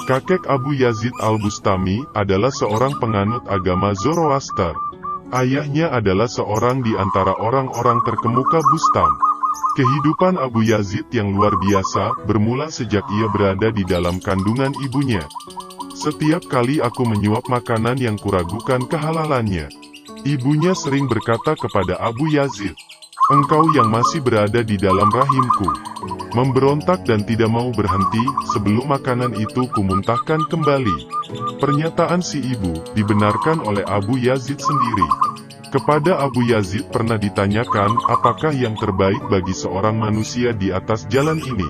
Kakek Abu Yazid al-Bustami adalah seorang penganut agama Zoroaster. Ayahnya adalah seorang di antara orang-orang terkemuka Bustam. Kehidupan Abu Yazid yang luar biasa bermula sejak ia berada di dalam kandungan ibunya. Setiap kali aku menyuap makanan yang kuragukan kehalalannya, ibunya sering berkata kepada Abu Yazid, "Engkau yang masih berada di dalam rahimku." Memberontak dan tidak mau berhenti, sebelum makanan itu kumuntahkan kembali. Pernyataan si ibu dibenarkan oleh Abu Yazid sendiri. Kepada Abu Yazid pernah ditanyakan, apakah yang terbaik bagi seorang manusia di atas jalan ini?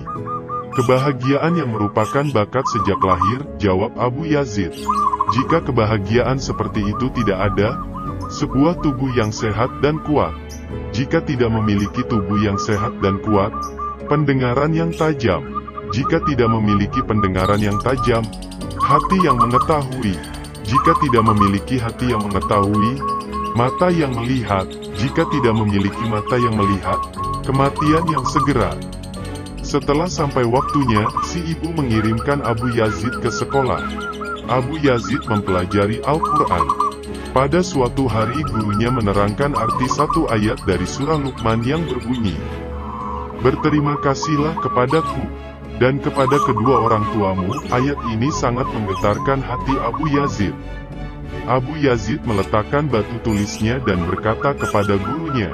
Kebahagiaan yang merupakan bakat sejak lahir, jawab Abu Yazid. Jika kebahagiaan seperti itu tidak ada, sebuah tubuh yang sehat dan kuat. Jika tidak memiliki tubuh yang sehat dan kuat, pendengaran yang tajam. Jika tidak memiliki pendengaran yang tajam, hati yang mengetahui. Jika tidak memiliki hati yang mengetahui, mata yang melihat. Jika tidak memiliki mata yang melihat, kematian yang segera. Setelah sampai waktunya, si ibu mengirimkan Abu Yazid ke sekolah. Abu Yazid mempelajari Al-Quran. Pada suatu hari gurunya menerangkan arti satu ayat dari surah Luqman yang berbunyi, "Berterima kasihlah kepadaku dan kepada kedua orang tuamu." Ayat ini sangat menggetarkan hati Abu Yazid. Abu Yazid meletakkan batu tulisnya dan berkata kepada gurunya,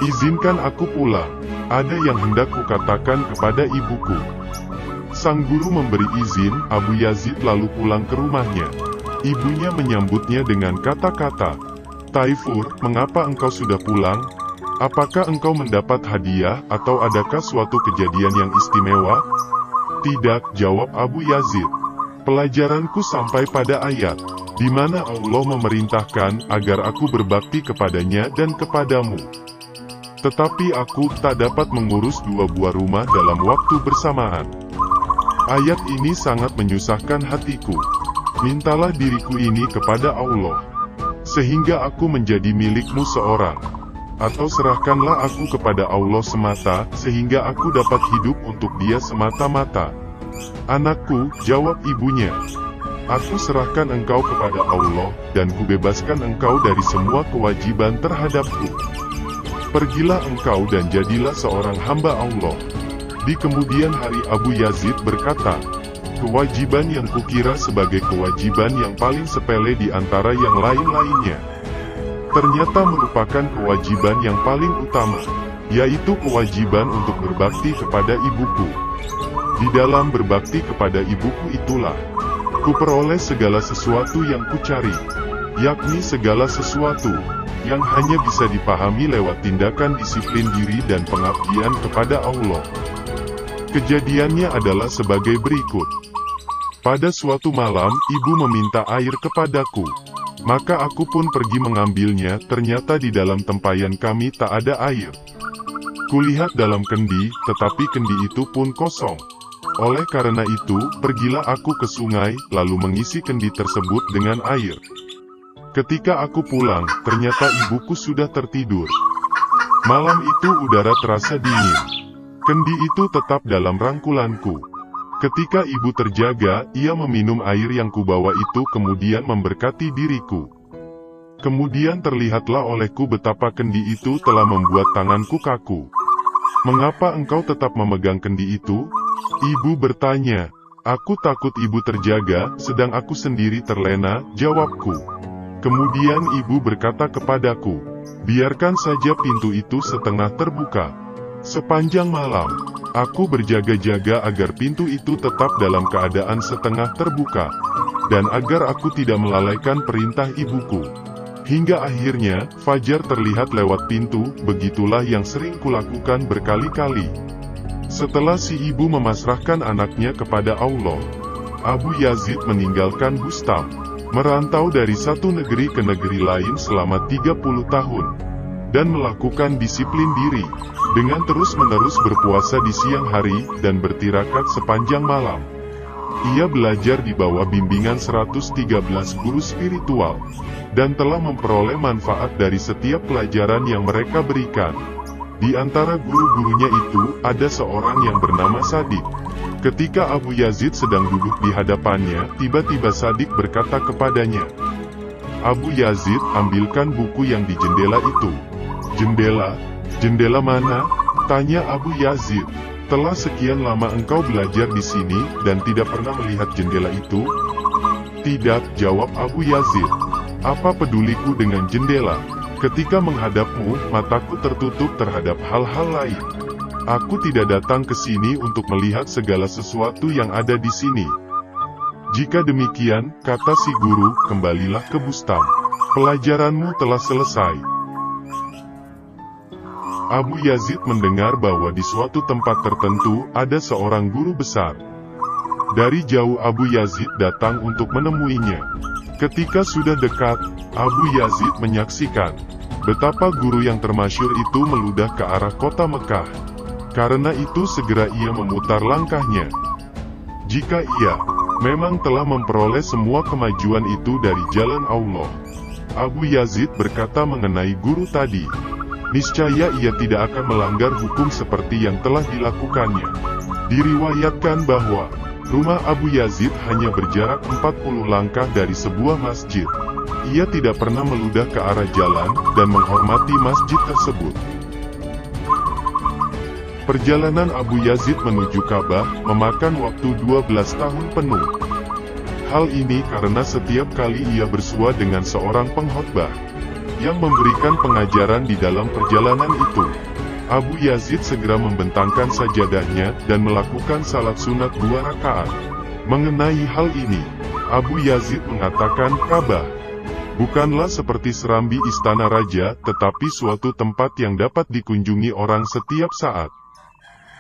"Izinkan aku pulang. Ada yang hendak kukatakan kepada ibuku." Sang guru memberi izin, Abu Yazid lalu pulang ke rumahnya. Ibunya menyambutnya dengan kata-kata, "Taifur, mengapa engkau sudah pulang? Apakah engkau mendapat hadiah atau adakah suatu kejadian yang istimewa?" "Tidak," jawab Abu Yazid. "Pelajaranku sampai pada ayat di mana Allah memerintahkan agar aku berbakti kepadanya dan kepadamu. Tetapi aku tak dapat mengurus dua buah rumah dalam waktu bersamaan. Ayat ini sangat menyusahkan hatiku. Mintalah diriku ini kepada Allah, sehingga aku menjadi milikmu seorang. Atau serahkanlah aku kepada Allah semata, sehingga aku dapat hidup untuk Dia semata-mata." "Anakku," jawab ibunya, "aku serahkan engkau kepada Allah, dan kubebaskan engkau dari semua kewajiban terhadapku. Pergilah engkau dan jadilah seorang hamba Allah." Di kemudian hari Abu Yazid berkata, "Kewajiban yang kukira sebagai kewajiban yang paling sepele di antara yang lain-lainnya, ternyata merupakan kewajiban yang paling utama, yaitu kewajiban untuk berbakti kepada ibuku. Di dalam berbakti kepada ibuku itulah kuperoleh segala sesuatu yang kucari, yakni segala sesuatu yang hanya bisa dipahami lewat tindakan disiplin diri dan pengabdian kepada Allah." Kejadiannya adalah sebagai berikut. Pada suatu malam, ibu meminta air kepadaku. Maka aku pun pergi mengambilnya, ternyata di dalam tempayan kami tak ada air. Kulihat dalam kendi, tetapi kendi itu pun kosong. Oleh karena itu, pergilah aku ke sungai, lalu mengisi kendi tersebut dengan air. Ketika aku pulang, ternyata ibuku sudah tertidur. Malam itu udara terasa dingin. Kendi itu tetap dalam rangkulanku. Ketika ibu terjaga, ia meminum air yang kubawa itu kemudian memberkati diriku. Kemudian terlihatlah olehku betapa kendi itu telah membuat tanganku kaku. "Mengapa engkau tetap memegang kendi itu?" ibu bertanya. "Aku takut ibu terjaga, sedang aku sendiri terlena," jawabku. Kemudian ibu berkata kepadaku, "Biarkan saja pintu itu setengah terbuka." Sepanjang malam, aku berjaga-jaga agar pintu itu tetap dalam keadaan setengah terbuka, dan agar aku tidak melalaikan perintah ibuku. Hingga akhirnya, fajar terlihat lewat pintu, begitulah yang sering kulakukan berkali-kali. Setelah si ibu memasrahkan anaknya kepada Allah, Abu Yazid meninggalkan Bustam, merantau dari satu negeri ke negeri lain selama 30 tahun, dan melakukan disiplin diri, dengan terus-menerus berpuasa di siang hari, dan bertirakat sepanjang malam. Ia belajar di bawah bimbingan 113 guru spiritual, dan telah memperoleh manfaat dari setiap pelajaran yang mereka berikan. Di antara guru-gurunya itu, ada seorang yang bernama Sadik. Ketika Abu Yazid sedang duduk di hadapannya, tiba-tiba Shadiq berkata kepadanya, "Abu Yazid, ambilkan buku yang di jendela itu." "Jendela? Jendela mana?" tanya Abu Yazid. "Telah sekian lama engkau belajar di sini, dan tidak pernah melihat jendela itu?" "Tidak," jawab Abu Yazid. "Apa peduliku dengan jendela? Ketika menghadapmu, mataku tertutup terhadap hal-hal lain. Aku tidak datang ke sini untuk melihat segala sesuatu yang ada di sini." "Jika demikian," kata si guru, "kembalilah ke Bustam. Pelajaranmu telah selesai." Abu Yazid mendengar bahwa di suatu tempat tertentu, ada seorang guru besar. Dari jauh Abu Yazid datang untuk menemuinya. Ketika sudah dekat, Abu Yazid menyaksikan betapa guru yang termasyhur itu meludah ke arah kota Mekah. Karena itu segera ia memutar langkahnya. Jika ia memang telah memperoleh semua kemajuan itu dari jalan Allah, Abu Yazid berkata mengenai guru tadi, niscaya ia tidak akan melanggar hukum seperti yang telah dilakukannya. Diriwayatkan bahwa rumah Abu Yazid hanya berjarak 40 langkah dari sebuah masjid. Ia tidak pernah meludah ke arah jalan, dan menghormati masjid tersebut. Perjalanan Abu Yazid menuju Ka'bah memakan waktu 12 tahun penuh. Hal ini karena setiap kali ia bersua dengan seorang pengkhotbah yang memberikan pengajaran di dalam perjalanan itu, Abu Yazid segera membentangkan sajadahnya dan melakukan salat sunat 2 rakaat. Mengenai hal ini, Abu Yazid mengatakan Ka'bah bukanlah seperti serambi istana raja, tetapi suatu tempat yang dapat dikunjungi orang setiap saat.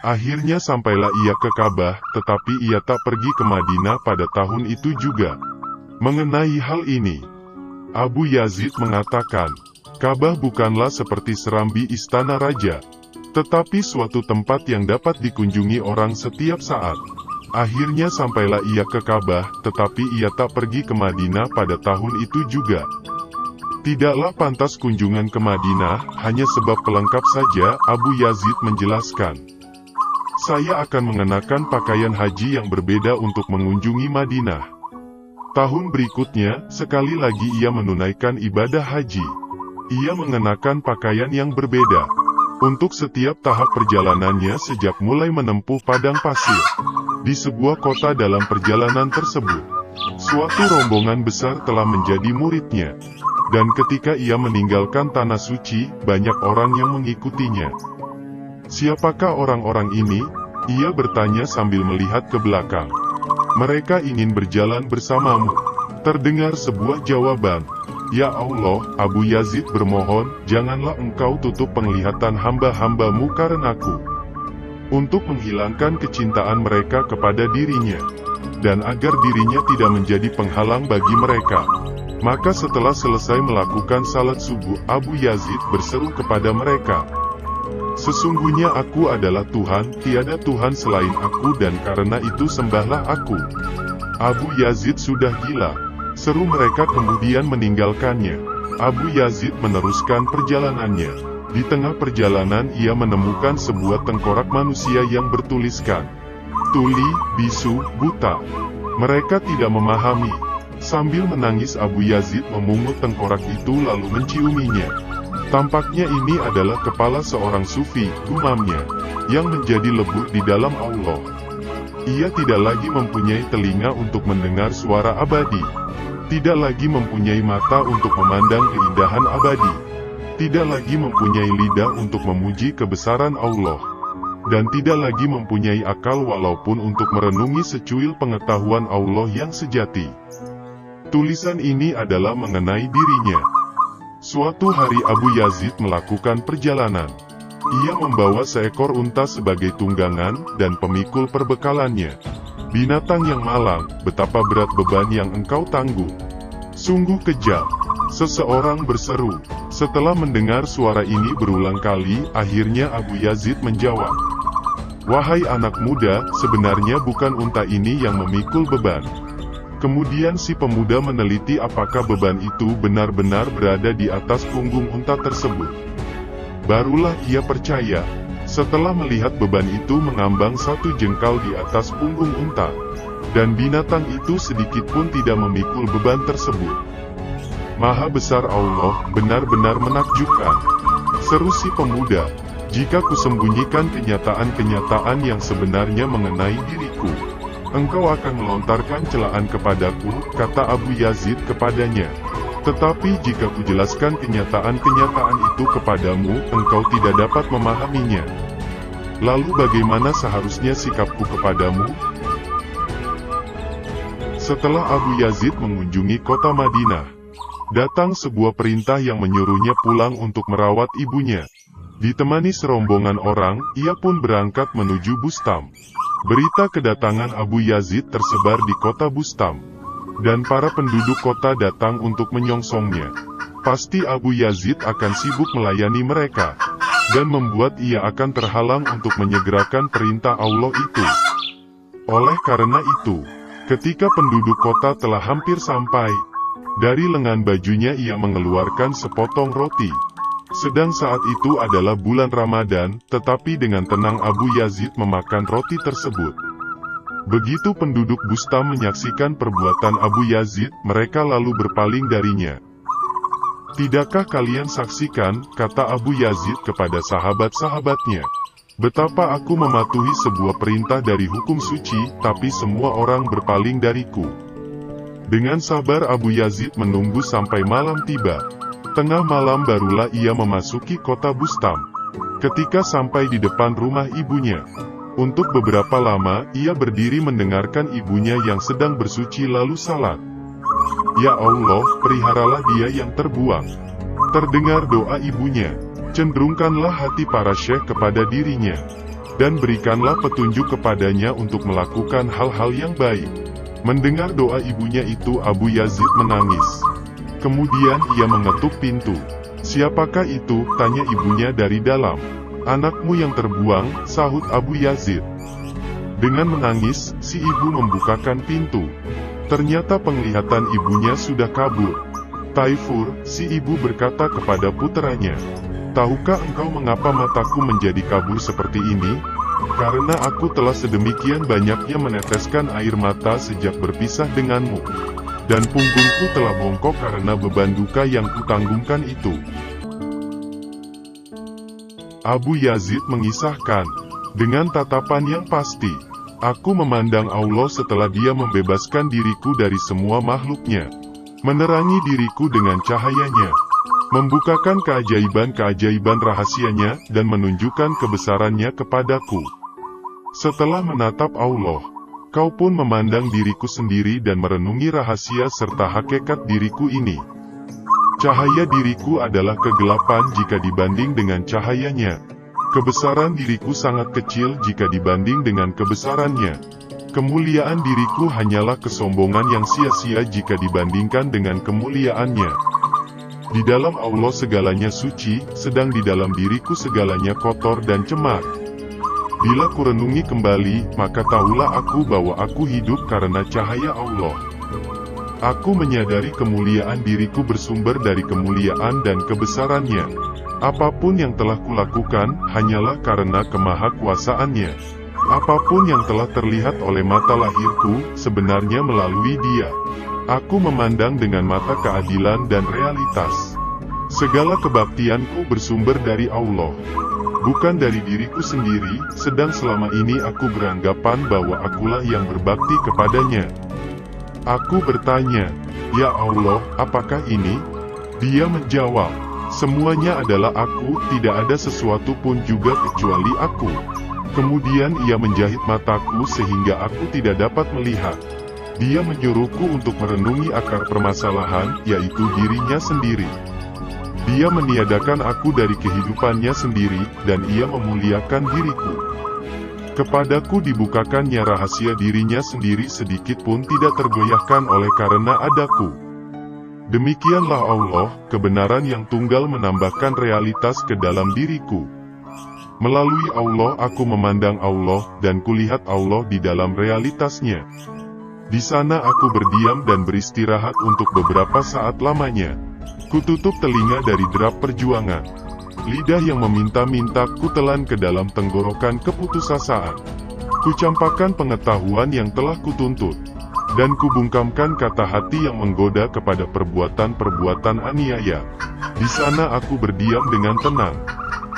Akhirnya sampailah ia ke Ka'bah, tetapi ia tak pergi ke Madinah pada tahun itu juga. Mengenai hal ini, Abu Yazid mengatakan, Ka'bah bukanlah seperti serambi istana raja, tetapi suatu tempat yang dapat dikunjungi orang setiap saat. Akhirnya sampailah ia ke Ka'bah, tetapi ia tak pergi ke Madinah pada tahun itu juga. Tidaklah pantas kunjungan ke Madinah, hanya sebab pelengkap saja, Abu Yazid menjelaskan. Saya akan mengenakan pakaian haji yang berbeda untuk mengunjungi Madinah. Tahun berikutnya, sekali lagi ia menunaikan ibadah haji. Ia mengenakan pakaian yang berbeda untuk setiap tahap perjalanannya sejak mulai menempuh padang pasir di sebuah kota. Dalam perjalanan tersebut, suatu rombongan besar telah menjadi muridnya, dan ketika ia meninggalkan tanah suci, banyak orang yang mengikutinya. Siapakah orang-orang ini? Ia bertanya sambil melihat ke belakang. Mereka ingin berjalan bersamamu. Terdengar sebuah jawaban. Ya Allah, Abu Yazid bermohon, janganlah engkau tutup penglihatan hamba-hambamu karenaku, untuk menghilangkan kecintaan mereka kepada dirinya, dan agar dirinya tidak menjadi penghalang bagi mereka. Maka setelah selesai melakukan salat subuh, Abu Yazid berseru kepada mereka, sesungguhnya aku adalah Tuhan, tiada Tuhan selain aku, dan karena itu sembahlah aku. Abu Yazid sudah gila, seru mereka, kemudian meninggalkannya. Abu Yazid meneruskan perjalanannya. Di tengah perjalanan ia menemukan sebuah tengkorak manusia yang bertuliskan, tuli, bisu, buta. Mereka tidak memahami. Sambil menangis Abu Yazid memungut tengkorak itu lalu menciuminya. Tampaknya ini adalah kepala seorang sufi, gumamnya, yang menjadi lebur di dalam Allah. Ia tidak lagi mempunyai telinga untuk mendengar suara abadi, tidak lagi mempunyai mata untuk memandang keindahan abadi, tidak lagi mempunyai lidah untuk memuji kebesaran Allah, dan tidak lagi mempunyai akal walaupun untuk merenungi secuil pengetahuan Allah yang sejati. Tulisan ini adalah mengenai dirinya. Suatu hari Abu Yazid melakukan perjalanan. Ia membawa seekor unta sebagai tunggangan, dan pemikul perbekalannya. Binatang yang malang, betapa berat beban yang engkau tanggung. Sungguh kejam. Seseorang berseru. Setelah mendengar suara ini berulang kali, akhirnya Abu Yazid menjawab, wahai anak muda, sebenarnya bukan unta ini yang memikul beban. Kemudian si pemuda meneliti apakah beban itu benar-benar berada di atas punggung unta tersebut. Barulah ia percaya. Setelah melihat beban itu mengambang 1 jengkal di atas punggung unta, dan binatang itu sedikit pun tidak memikul beban tersebut. Maha besar Allah, benar-benar menakjubkan, seru si pemuda. Jika kusembunyikan kenyataan-kenyataan yang sebenarnya mengenai diriku, engkau akan melontarkan celaan kepadaku, kata Abu Yazid kepadanya. Tetapi jika kujelaskan kenyataan-kenyataan itu kepadamu, engkau tidak dapat memahaminya. Lalu bagaimana seharusnya sikapku kepadamu? Setelah Abu Yazid mengunjungi kota Madinah, datang sebuah perintah yang menyuruhnya pulang untuk merawat ibunya. Ditemani serombongan orang, ia pun berangkat menuju Bustam. Berita kedatangan Abu Yazid tersebar di kota Bustam, dan para penduduk kota datang untuk menyongsongnya. Pasti Abu Yazid akan sibuk melayani mereka, dan membuat ia akan terhalang untuk menyegerakan perintah Allah itu. Oleh karena itu, ketika penduduk kota telah hampir sampai, dari lengan bajunya ia mengeluarkan sepotong roti. Sedang saat itu adalah bulan Ramadan, tetapi dengan tenang Abu Yazid memakan roti tersebut. Begitu penduduk Bustam menyaksikan perbuatan Abu Yazid, mereka lalu berpaling darinya. Tidakkah kalian saksikan, kata Abu Yazid kepada sahabat-sahabatnya, betapa aku mematuhi sebuah perintah dari hukum suci, tapi semua orang berpaling dariku. Dengan sabar Abu Yazid menunggu sampai malam tiba. Tengah malam barulah ia memasuki kota Bustam. Ketika sampai di depan rumah ibunya, untuk beberapa lama ia berdiri mendengarkan ibunya yang sedang bersuci lalu salat. Ya Allah, peliharalah dia yang terbuang. Terdengar doa ibunya. Cenderungkanlah hati para syekh kepada dirinya, dan berikanlah petunjuk kepadanya untuk melakukan hal-hal yang baik. Mendengar doa ibunya itu Abu Yazid menangis. Kemudian ia mengetuk pintu. Siapakah itu? Tanya ibunya dari dalam. Anakmu yang terbuang, sahut Abu Yazid. Dengan menangis, si ibu membukakan pintu. Ternyata penglihatan ibunya sudah kabur. Taifur, si ibu berkata kepada puteranya, tahukah engkau mengapa mataku menjadi kabur seperti ini? Karena aku telah sedemikian banyaknya meneteskan air mata sejak berpisah denganmu. Dan punggungku telah bongkok karena beban duka yang kutanggungkan itu. Abu Yazid mengisahkan, dengan tatapan yang pasti, aku memandang Allah setelah dia membebaskan diriku dari semua makhluknya, menerangi diriku dengan cahayanya, membukakan keajaiban-keajaiban rahasianya, dan menunjukkan kebesarannya kepadaku. Setelah menatap Allah, kau pun memandang diriku sendiri dan merenungi rahasia serta hakikat diriku ini. Cahaya diriku adalah kegelapan jika dibanding dengan cahayanya. Kebesaran diriku sangat kecil jika dibanding dengan kebesarannya. Kemuliaan diriku hanyalah kesombongan yang sia-sia jika dibandingkan dengan kemuliaannya. Di dalam Allah segalanya suci, sedang di dalam diriku segalanya kotor dan cemar. Bila kurenungi kembali, maka tahulah aku bahwa aku hidup karena cahaya Allah. Aku menyadari kemuliaan diriku bersumber dari kemuliaan dan kebesarannya. Apapun yang telah kulakukan, hanyalah karena kemahakuasaannya. Apapun yang telah terlihat oleh mata lahirku, sebenarnya melalui Dia. Aku memandang dengan mata keadilan dan realitas. Segala kebaktianku bersumber dari Allah, bukan dari diriku sendiri, sedang selama ini aku beranggapan bahwa akulah yang berbakti kepadanya. Aku bertanya, ya Allah, apakah ini? Dia menjawab, semuanya adalah aku, tidak ada sesuatu pun juga kecuali aku. Kemudian ia menjahit mataku sehingga aku tidak dapat melihat. Dia menyuruhku untuk merenungi akar permasalahan, yaitu dirinya sendiri. Dia meniadakan aku dari kehidupannya sendiri, dan ia memuliakan diriku. Kepadaku dibukakannya rahasia dirinya sendiri sedikit pun tidak tergoyahkan oleh karena adaku. Demikianlah Allah, kebenaran yang tunggal menambahkan realitas ke dalam diriku. Melalui Allah aku memandang Allah, dan kulihat Allah di dalam realitasnya. Di sana aku berdiam dan beristirahat untuk beberapa saat lamanya. Kututup telinga dari derap perjuangan. Lidah yang meminta-minta ku telan ke dalam tenggorokan keputusasaan. Ku campakkan pengetahuan yang telah kutuntut. Dan kubungkamkan kata hati yang menggoda kepada perbuatan-perbuatan aniaya. Di sana aku berdiam dengan tenang.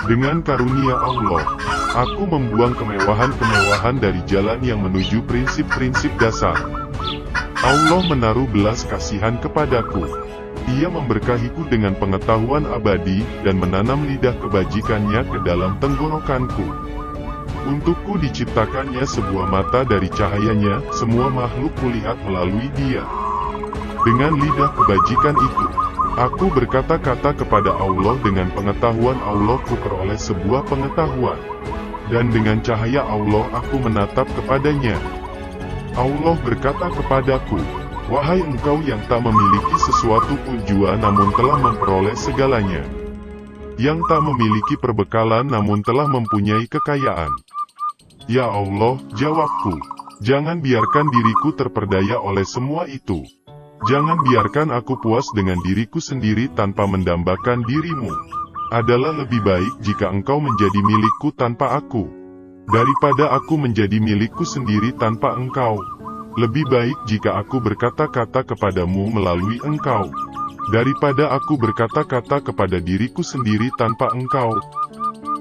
Dengan karunia Allah, aku membuang kemewahan-kemewahan dari jalan yang menuju prinsip-prinsip dasar. Allah menaruh belas kasihan kepadaku. Ia memberkahiku dengan pengetahuan abadi, dan menanam lidah kebajikannya ke dalam tenggorokanku. Untukku diciptakannya sebuah mata dari cahayanya, semua makhluk kulihat melalui dia. Dengan lidah kebajikan itu, aku berkata-kata kepada Allah, dengan pengetahuan Allah ku peroleh sebuah pengetahuan. Dan dengan cahaya Allah aku menatap kepadanya. Allah berkata kepadaku, wahai engkau yang tak memiliki sesuatu pun jua namun telah memperoleh segalanya. Yang tak memiliki perbekalan namun telah mempunyai kekayaan. Ya Allah, jawabku. Jangan biarkan diriku terperdaya oleh semua itu. Jangan biarkan aku puas dengan diriku sendiri tanpa mendambakan dirimu. Adalah lebih baik jika engkau menjadi milikku tanpa aku, daripada aku menjadi milikku sendiri tanpa engkau. Lebih baik jika aku berkata-kata kepadamu melalui engkau, daripada aku berkata-kata kepada diriku sendiri tanpa engkau.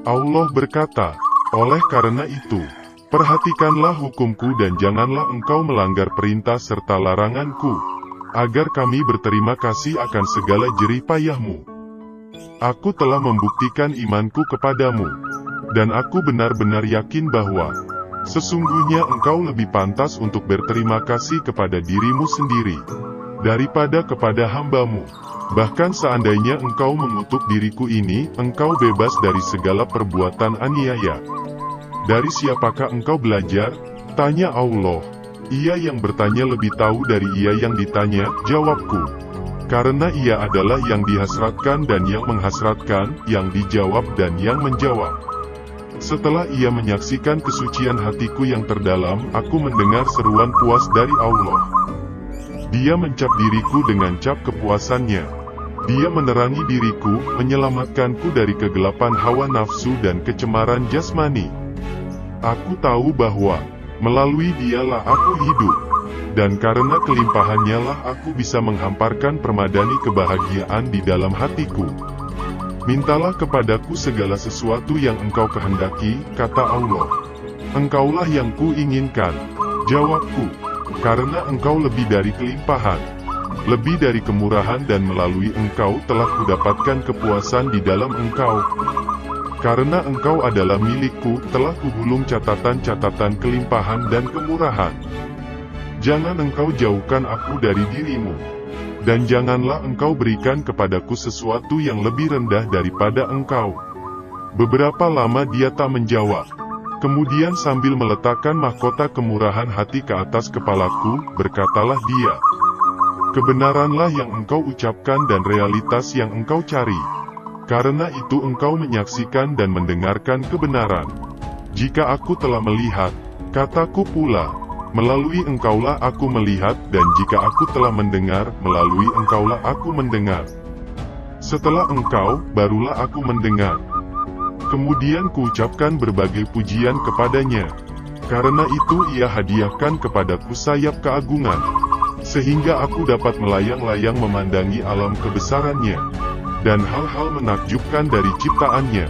Allah berkata, oleh karena itu, perhatikanlah hukumku dan janganlah engkau melanggar perintah serta laranganku, agar kami berterima kasih akan segala jerih payahmu. Aku telah membuktikan imanku kepadamu, dan aku benar-benar yakin bahwa sesungguhnya engkau lebih pantas untuk berterima kasih kepada dirimu sendiri, daripada kepada hambamu. Bahkan seandainya engkau mengutuk diriku ini, engkau bebas dari segala perbuatan aniaya. Dari siapakah engkau belajar? Tanya Allah. Ia yang bertanya lebih tahu dari ia yang ditanya, jawabku. Karena ia adalah yang dihasratkan dan yang menghasratkan, yang dijawab dan yang menjawab. Setelah ia menyaksikan kesucian hatiku yang terdalam, aku mendengar seruan puas dari Allah. Dia mencap diriku dengan cap kepuasannya. Dia menerangi diriku, menyelamatkanku dari kegelapan hawa nafsu dan kecemaran jasmani. Aku tahu bahwa melalui dialah aku hidup, dan karena kelimpahannya lah aku bisa menghamparkan permadani kebahagiaan di dalam hatiku. Mintalah kepadaku segala sesuatu yang engkau kehendaki, kata Allah. Engkaulah yang kuinginkan, jawabku, karena engkau lebih dari kelimpahan, lebih dari kemurahan, dan melalui engkau telah kudapatkan kepuasan di dalam engkau. Karena engkau adalah milikku, telah kugulung catatan-catatan kelimpahan dan kemurahan. Jangan engkau jauhkan aku dari dirimu, dan janganlah engkau berikan kepadaku sesuatu yang lebih rendah daripada engkau. Beberapa lama dia tak menjawab. Kemudian sambil meletakkan mahkota kemurahan hati ke atas kepalaku, berkatalah dia, kebenaranlah yang engkau ucapkan dan realitas yang engkau cari. Karena itu engkau menyaksikan dan mendengarkan kebenaran. Jika aku telah melihat, kataku pula, melalui engkaulah aku melihat, dan jika aku telah mendengar, melalui engkaulah aku mendengar. Setelah engkau, barulah aku mendengar. Kemudian kuucapkan berbagai pujian kepadanya. Karena itu ia hadiahkan kepadaku sayap keagungan, sehingga aku dapat melayang-layang memandangi alam kebesarannya, dan hal-hal menakjubkan dari ciptaannya.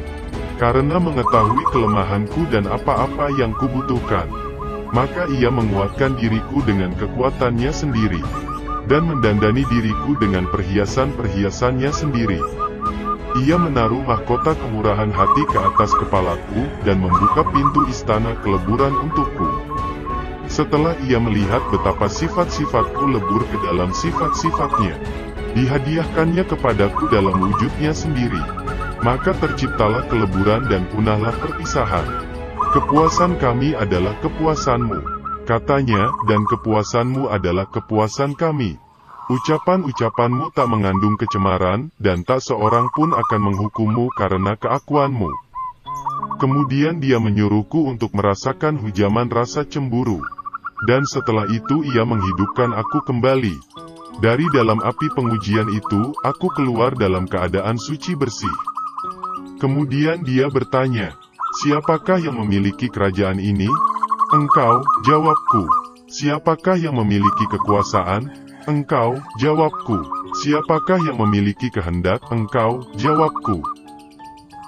Karena mengetahui kelemahanku dan apa-apa yang kubutuhkan, maka ia menguatkan diriku dengan kekuatannya sendiri, dan mendandani diriku dengan perhiasan-perhiasannya sendiri. Ia menaruh mahkota kemurahan hati ke atas kepalaku, dan membuka pintu istana keleburan untukku. Setelah ia melihat betapa sifat-sifatku lebur ke dalam sifat-sifatnya, dihadiahkannya kepadaku dalam wujudnya sendiri, maka terciptalah keleburan dan punahlah perpisahan. Kepuasan kami adalah kepuasanmu, katanya, dan kepuasanmu adalah kepuasan kami. Ucapan-ucapanmu tak mengandung kecemaran, dan tak seorang pun akan menghukummu karena keakuanmu. Kemudian dia menyuruhku untuk merasakan hujaman rasa cemburu, dan setelah itu ia menghidupkan aku kembali. Dari dalam api pengujian itu, aku keluar dalam keadaan suci bersih. Kemudian dia bertanya, "Siapakah yang memiliki kerajaan ini?" "Engkau," jawabku. "Siapakah yang memiliki kekuasaan?" "Engkau," jawabku. "Siapakah yang memiliki kehendak?" "Engkau," jawabku.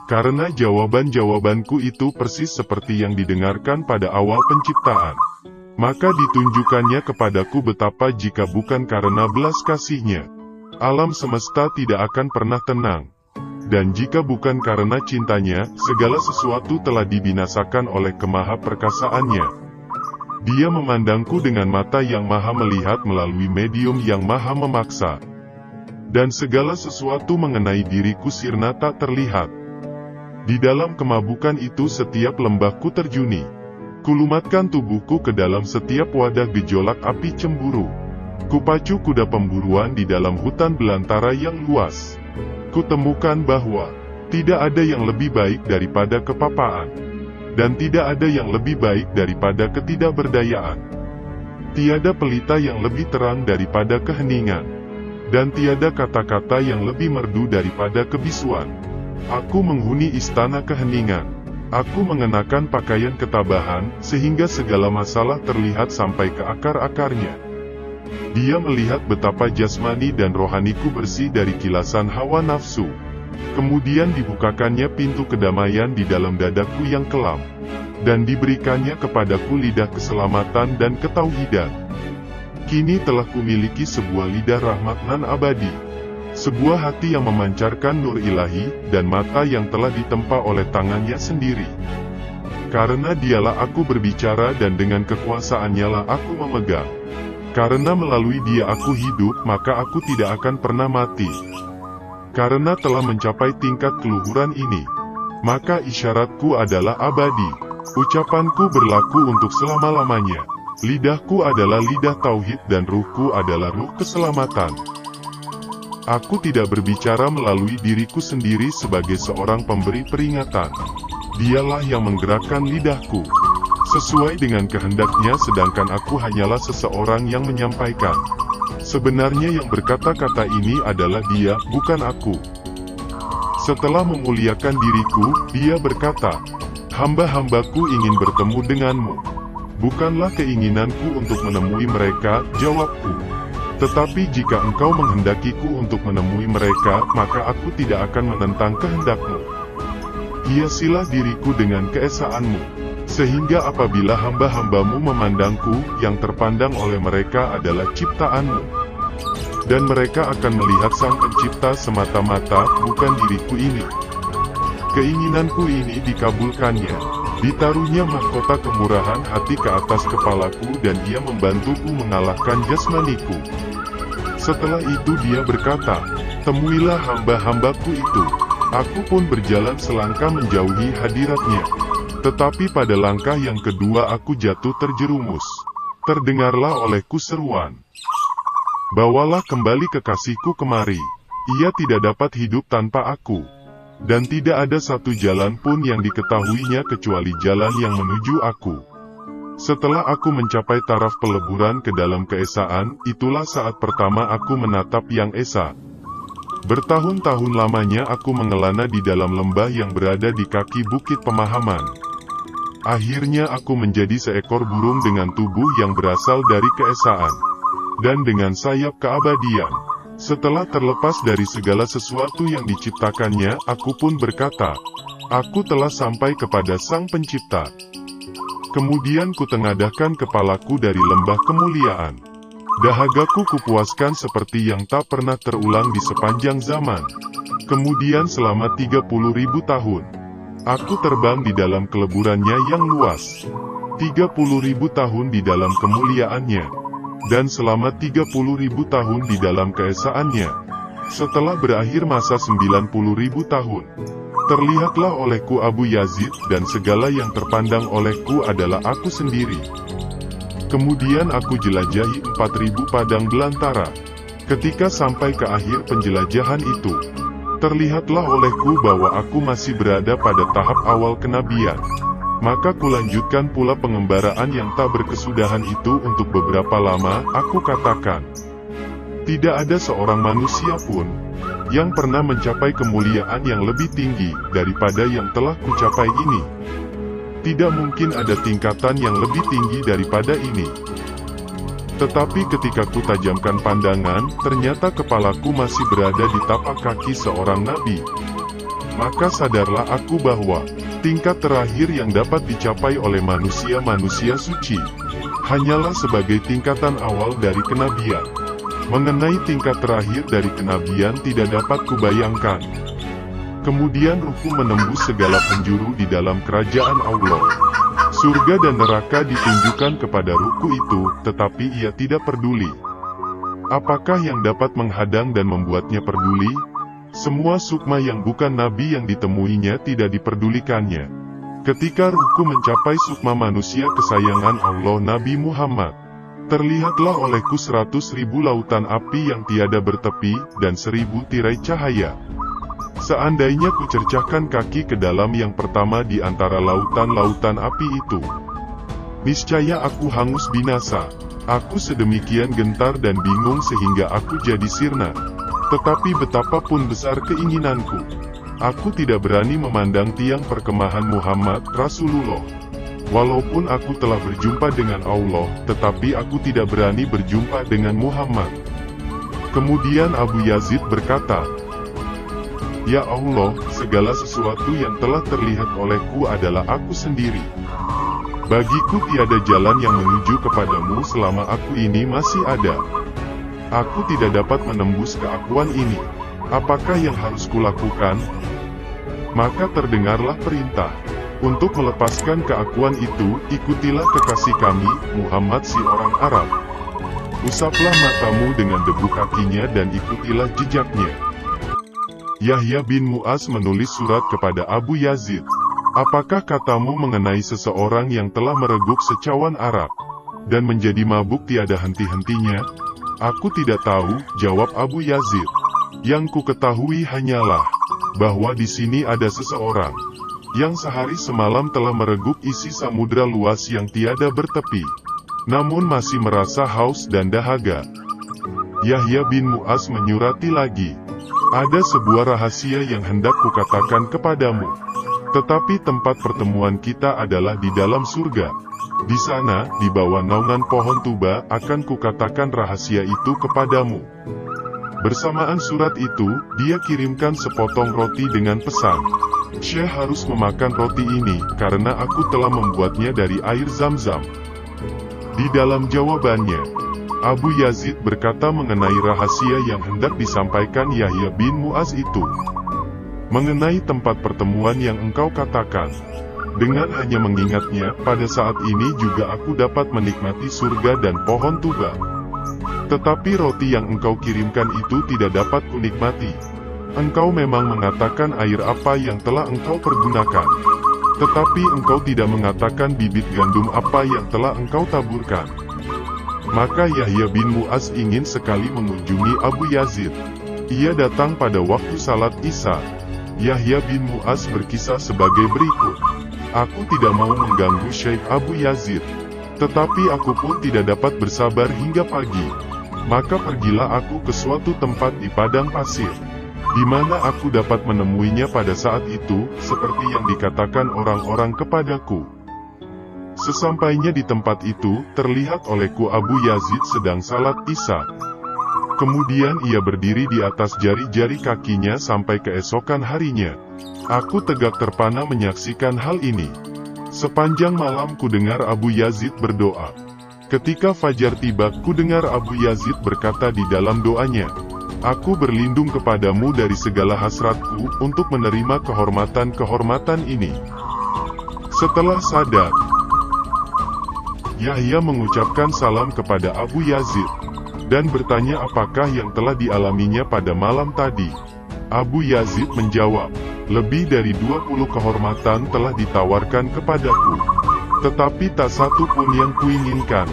Karena jawaban-jawabanku itu persis seperti yang didengarkan pada awal penciptaan, maka ditunjukkannya kepadaku betapa jika bukan karena belas kasih-Nya, alam semesta tidak akan pernah tenang. Dan jika bukan karena cintanya, segala sesuatu telah dibinasakan oleh kemahaperkasaannya. Dia memandangku dengan mata yang maha melihat melalui medium yang maha memaksa. Dan segala sesuatu mengenai diriku sirna tak terlihat. Di dalam kemabukan itu setiap lembahku terjuni. Kulumatkan tubuhku ke dalam setiap wadah gejolak api cemburu. Kupacu kuda pemburuan di dalam hutan belantara yang luas. Kutemukan bahwa tidak ada yang lebih baik daripada kepapaan. Dan tidak ada yang lebih baik daripada ketidakberdayaan. Tiada pelita yang lebih terang daripada keheningan. Dan tiada kata-kata yang lebih merdu daripada kebisuan. Aku menghuni istana keheningan. Aku mengenakan pakaian ketabahan, sehingga segala masalah terlihat sampai ke akar-akarnya. Dia melihat betapa jasmani dan rohaniku bersih dari kilasan hawa nafsu. Kemudian dibukakannya pintu kedamaian di dalam dadaku yang kelam. Dan diberikannya kepadaku lidah keselamatan dan ketauhidan. Kini telah kumiliki sebuah lidah rahmat nan abadi. Sebuah hati yang memancarkan nur ilahi, dan mata yang telah ditempa oleh tangannya sendiri. Karena dialah aku berbicara dan dengan kekuasaannya lah aku memegang. Karena melalui dia aku hidup, maka aku tidak akan pernah mati. Karena telah mencapai tingkat keluhuran ini, maka isyaratku adalah abadi. Ucapanku berlaku untuk selama-lamanya. Lidahku adalah lidah tauhid dan ruhku adalah ruh keselamatan. Aku tidak berbicara melalui diriku sendiri sebagai seorang pemberi peringatan. Dialah yang menggerakkan lidahku sesuai dengan kehendaknya, sedangkan aku hanyalah seseorang yang menyampaikan. Sebenarnya yang berkata-kata ini adalah Dia, bukan aku. Setelah memuliakan diriku, Dia berkata, "Hamba-hambaku ingin bertemu denganmu. Bukanlah keinginanku untuk menemui mereka," jawabku. "Tetapi jika engkau menghendakiku untuk menemui mereka, maka aku tidak akan menentang kehendakmu. Hiasilah diriku dengan keesaanmu, sehingga apabila hamba-hambamu memandangku, yang terpandang oleh mereka adalah ciptaanmu. Dan mereka akan melihat Sang Pencipta semata-mata, bukan diriku ini. Keinginanku ini dikabulkannya. Ditaruhnya mahkota kemurahan hati ke atas kepalaku dan Ia membantuku mengalahkan jasmaniku." Setelah itu dia berkata, "Temuilah hamba-hambaku itu." Aku pun berjalan selangkah menjauhi hadiratnya. Tetapi pada langkah yang kedua aku jatuh terjerumus. Terdengarlah olehku seruan, "Bawalah kembali kekasihku kemari. Ia tidak dapat hidup tanpa aku." Dan tidak ada satu jalan pun yang diketahuinya kecuali jalan yang menuju aku. Setelah aku mencapai taraf peleburan ke dalam keesaan, itulah saat pertama aku menatap Yang Esa. Bertahun-tahun lamanya aku mengelana di dalam lembah yang berada di kaki bukit pemahaman. Akhirnya aku menjadi seekor burung dengan tubuh yang berasal dari keesaan, dan dengan sayap keabadian. Setelah terlepas dari segala sesuatu yang diciptakannya, aku pun berkata, "Aku telah sampai kepada Sang Pencipta." Kemudian kutengadahkan kepalaku dari lembah kemuliaan. Dahagaku kupuaskan seperti yang tak pernah terulang di sepanjang zaman. Kemudian selama 30.000 tahun, aku terbang di dalam keleburannya yang luas. 30.000 tahun di dalam kemuliaannya. Dan selama 30.000 tahun di dalam keesaannya. Setelah berakhir masa 90.000 tahun, terlihatlah olehku Abu Yazid, dan segala yang terpandang olehku adalah aku sendiri. Kemudian aku jelajahi 4.000 padang belantara. Ketika sampai ke akhir penjelajahan itu, terlihatlah olehku bahwa aku masih berada pada tahap awal kenabian. Maka kulanjutkan pula pengembaraan yang tak berkesudahan itu untuk beberapa lama. Aku katakan, tidak ada seorang manusia pun yang pernah mencapai kemuliaan yang lebih tinggi daripada yang telah kucapai ini. Tidak mungkin ada tingkatan yang lebih tinggi daripada ini. Tetapi ketika ku tajamkan pandangan, ternyata kepalaku masih berada di tapak kaki seorang nabi. Maka sadarlah aku bahwa tingkat terakhir yang dapat dicapai oleh manusia-manusia suci hanyalah sebagai tingkatan awal dari kenabian. Mengenai tingkat terakhir dari kenabian tidak dapat kubayangkan. Kemudian ruhku menembus segala penjuru di dalam kerajaan Allah. Surga dan neraka ditunjukkan kepada ruhku itu, tetapi ia tidak peduli. Apakah yang dapat menghadang dan membuatnya peduli? Semua sukma yang bukan nabi yang ditemuinya tidak diperdulikannya. Ketika ruhku mencapai sukma manusia kesayangan Allah Nabi Muhammad, terlihatlah olehku 100.000 lautan api yang tiada bertepi, dan 1000 tirai cahaya. Seandainya kucercahkan kaki ke dalam yang pertama di antara lautan-lautan api itu, niscaya aku hangus binasa. Aku sedemikian gentar dan bingung sehingga aku jadi sirna. Tetapi betapapun besar keinginanku, aku tidak berani memandang tiang perkemahan Muhammad Rasulullah. Walaupun aku telah berjumpa dengan Allah, tetapi aku tidak berani berjumpa dengan Muhammad. Kemudian Abu Yazid berkata, "Ya Allah, segala sesuatu yang telah terlihat olehku adalah aku sendiri. Bagiku tiada jalan yang menuju kepadamu selama aku ini masih ada. Aku tidak dapat menembus keakuan ini. Apakah yang harus kulakukan?" Maka terdengarlah perintah. Untuk melepaskan keakuan itu, ikutilah kekasih kami, Muhammad si orang Arab. Usaplah matamu dengan debu kakinya dan ikutilah jejaknya. Yahya bin Mu'az menulis surat kepada Abu Yazid. Apakah katamu mengenai seseorang yang telah mereguk secawan Arab dan menjadi mabuk tiada henti-hentinya? Aku tidak tahu, jawab Abu Yazid. Yang ku ketahui hanyalah bahwa di sini ada seseorang yang sehari semalam telah mereguk isi samudra luas yang tiada bertepi, namun masih merasa haus dan dahaga. Yahya bin Mu'az menyurati lagi, ada sebuah rahasia yang hendak kukatakan kepadamu. Tetapi tempat pertemuan kita adalah di dalam surga. Di sana, di bawah naungan pohon tuba, akan kukatakan rahasia itu kepadamu. Bersamaan surat itu, dia kirimkan sepotong roti dengan pesan, Syekh harus memakan roti ini, karena aku telah membuatnya dari air Zam-Zam. Di dalam jawabannya, Abu Yazid berkata mengenai rahasia yang hendak disampaikan Yahya bin Mu'az itu. Mengenai tempat pertemuan yang engkau katakan, dengan hanya mengingatnya, pada saat ini juga aku dapat menikmati surga dan pohon tuba. Tetapi roti yang engkau kirimkan itu tidak dapat kunikmati. Engkau memang mengatakan air apa yang telah engkau pergunakan, tetapi engkau tidak mengatakan bibit gandum apa yang telah engkau taburkan. Maka Yahya bin Mu'az ingin sekali mengunjungi Abu Yazid. Ia datang pada waktu salat Isya. Yahya bin Mu'az berkisah sebagai berikut. Aku tidak mau mengganggu Syekh Abu Yazid, tetapi aku pun tidak dapat bersabar hingga pagi. Maka pergilah aku ke suatu tempat di padang pasir, di mana aku dapat menemuinya pada saat itu, seperti yang dikatakan orang-orang kepadaku. Sesampainya di tempat itu, terlihat olehku Abu Yazid sedang salat Isya. Kemudian ia berdiri di atas jari-jari kakinya sampai keesokan harinya. Aku tegak terpana menyaksikan hal ini. Sepanjang malam ku dengar Abu Yazid berdoa. Ketika fajar tiba, ku dengar Abu Yazid berkata di dalam doanya, aku berlindung kepadamu dari segala hasratku untuk menerima kehormatan-kehormatan ini. Setelah sadar, Yahya mengucapkan salam kepada Abu Yazid dan bertanya apakah yang telah dialaminya pada malam tadi. Abu Yazid menjawab, lebih dari 20 kehormatan telah ditawarkan kepadaku, tetapi tak satu pun yang kuinginkan,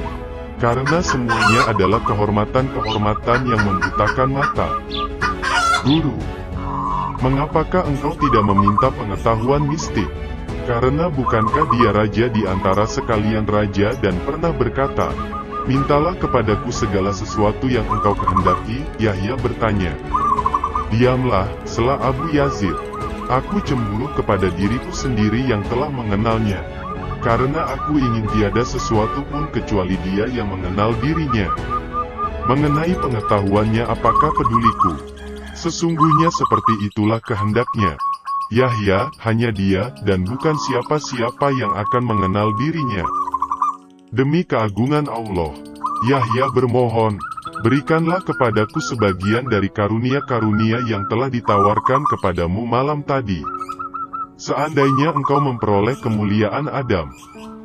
karena semuanya adalah kehormatan-kehormatan yang membutakan mata. Guru, mengapakah engkau tidak meminta pengetahuan mistik? Karena bukankah dia raja di antara sekalian raja dan pernah berkata, mintalah kepadaku segala sesuatu yang engkau kehendaki? Yahya bertanya, Diamlah, sela Abu Yazid. Aku cemburu kepada diriku sendiri yang telah mengenalnya. Karena aku ingin tiada sesuatu pun kecuali dia yang mengenal dirinya. Mengenai pengetahuannya apakah peduliku? Sesungguhnya seperti itulah kehendaknya. Yahya, hanya dia, dan bukan siapa-siapa yang akan mengenal dirinya. Demi keagungan Allah, Yahya bermohon, berikanlah kepadaku sebagian dari karunia-karunia yang telah ditawarkan kepadamu malam tadi. Seandainya engkau memperoleh kemuliaan Adam,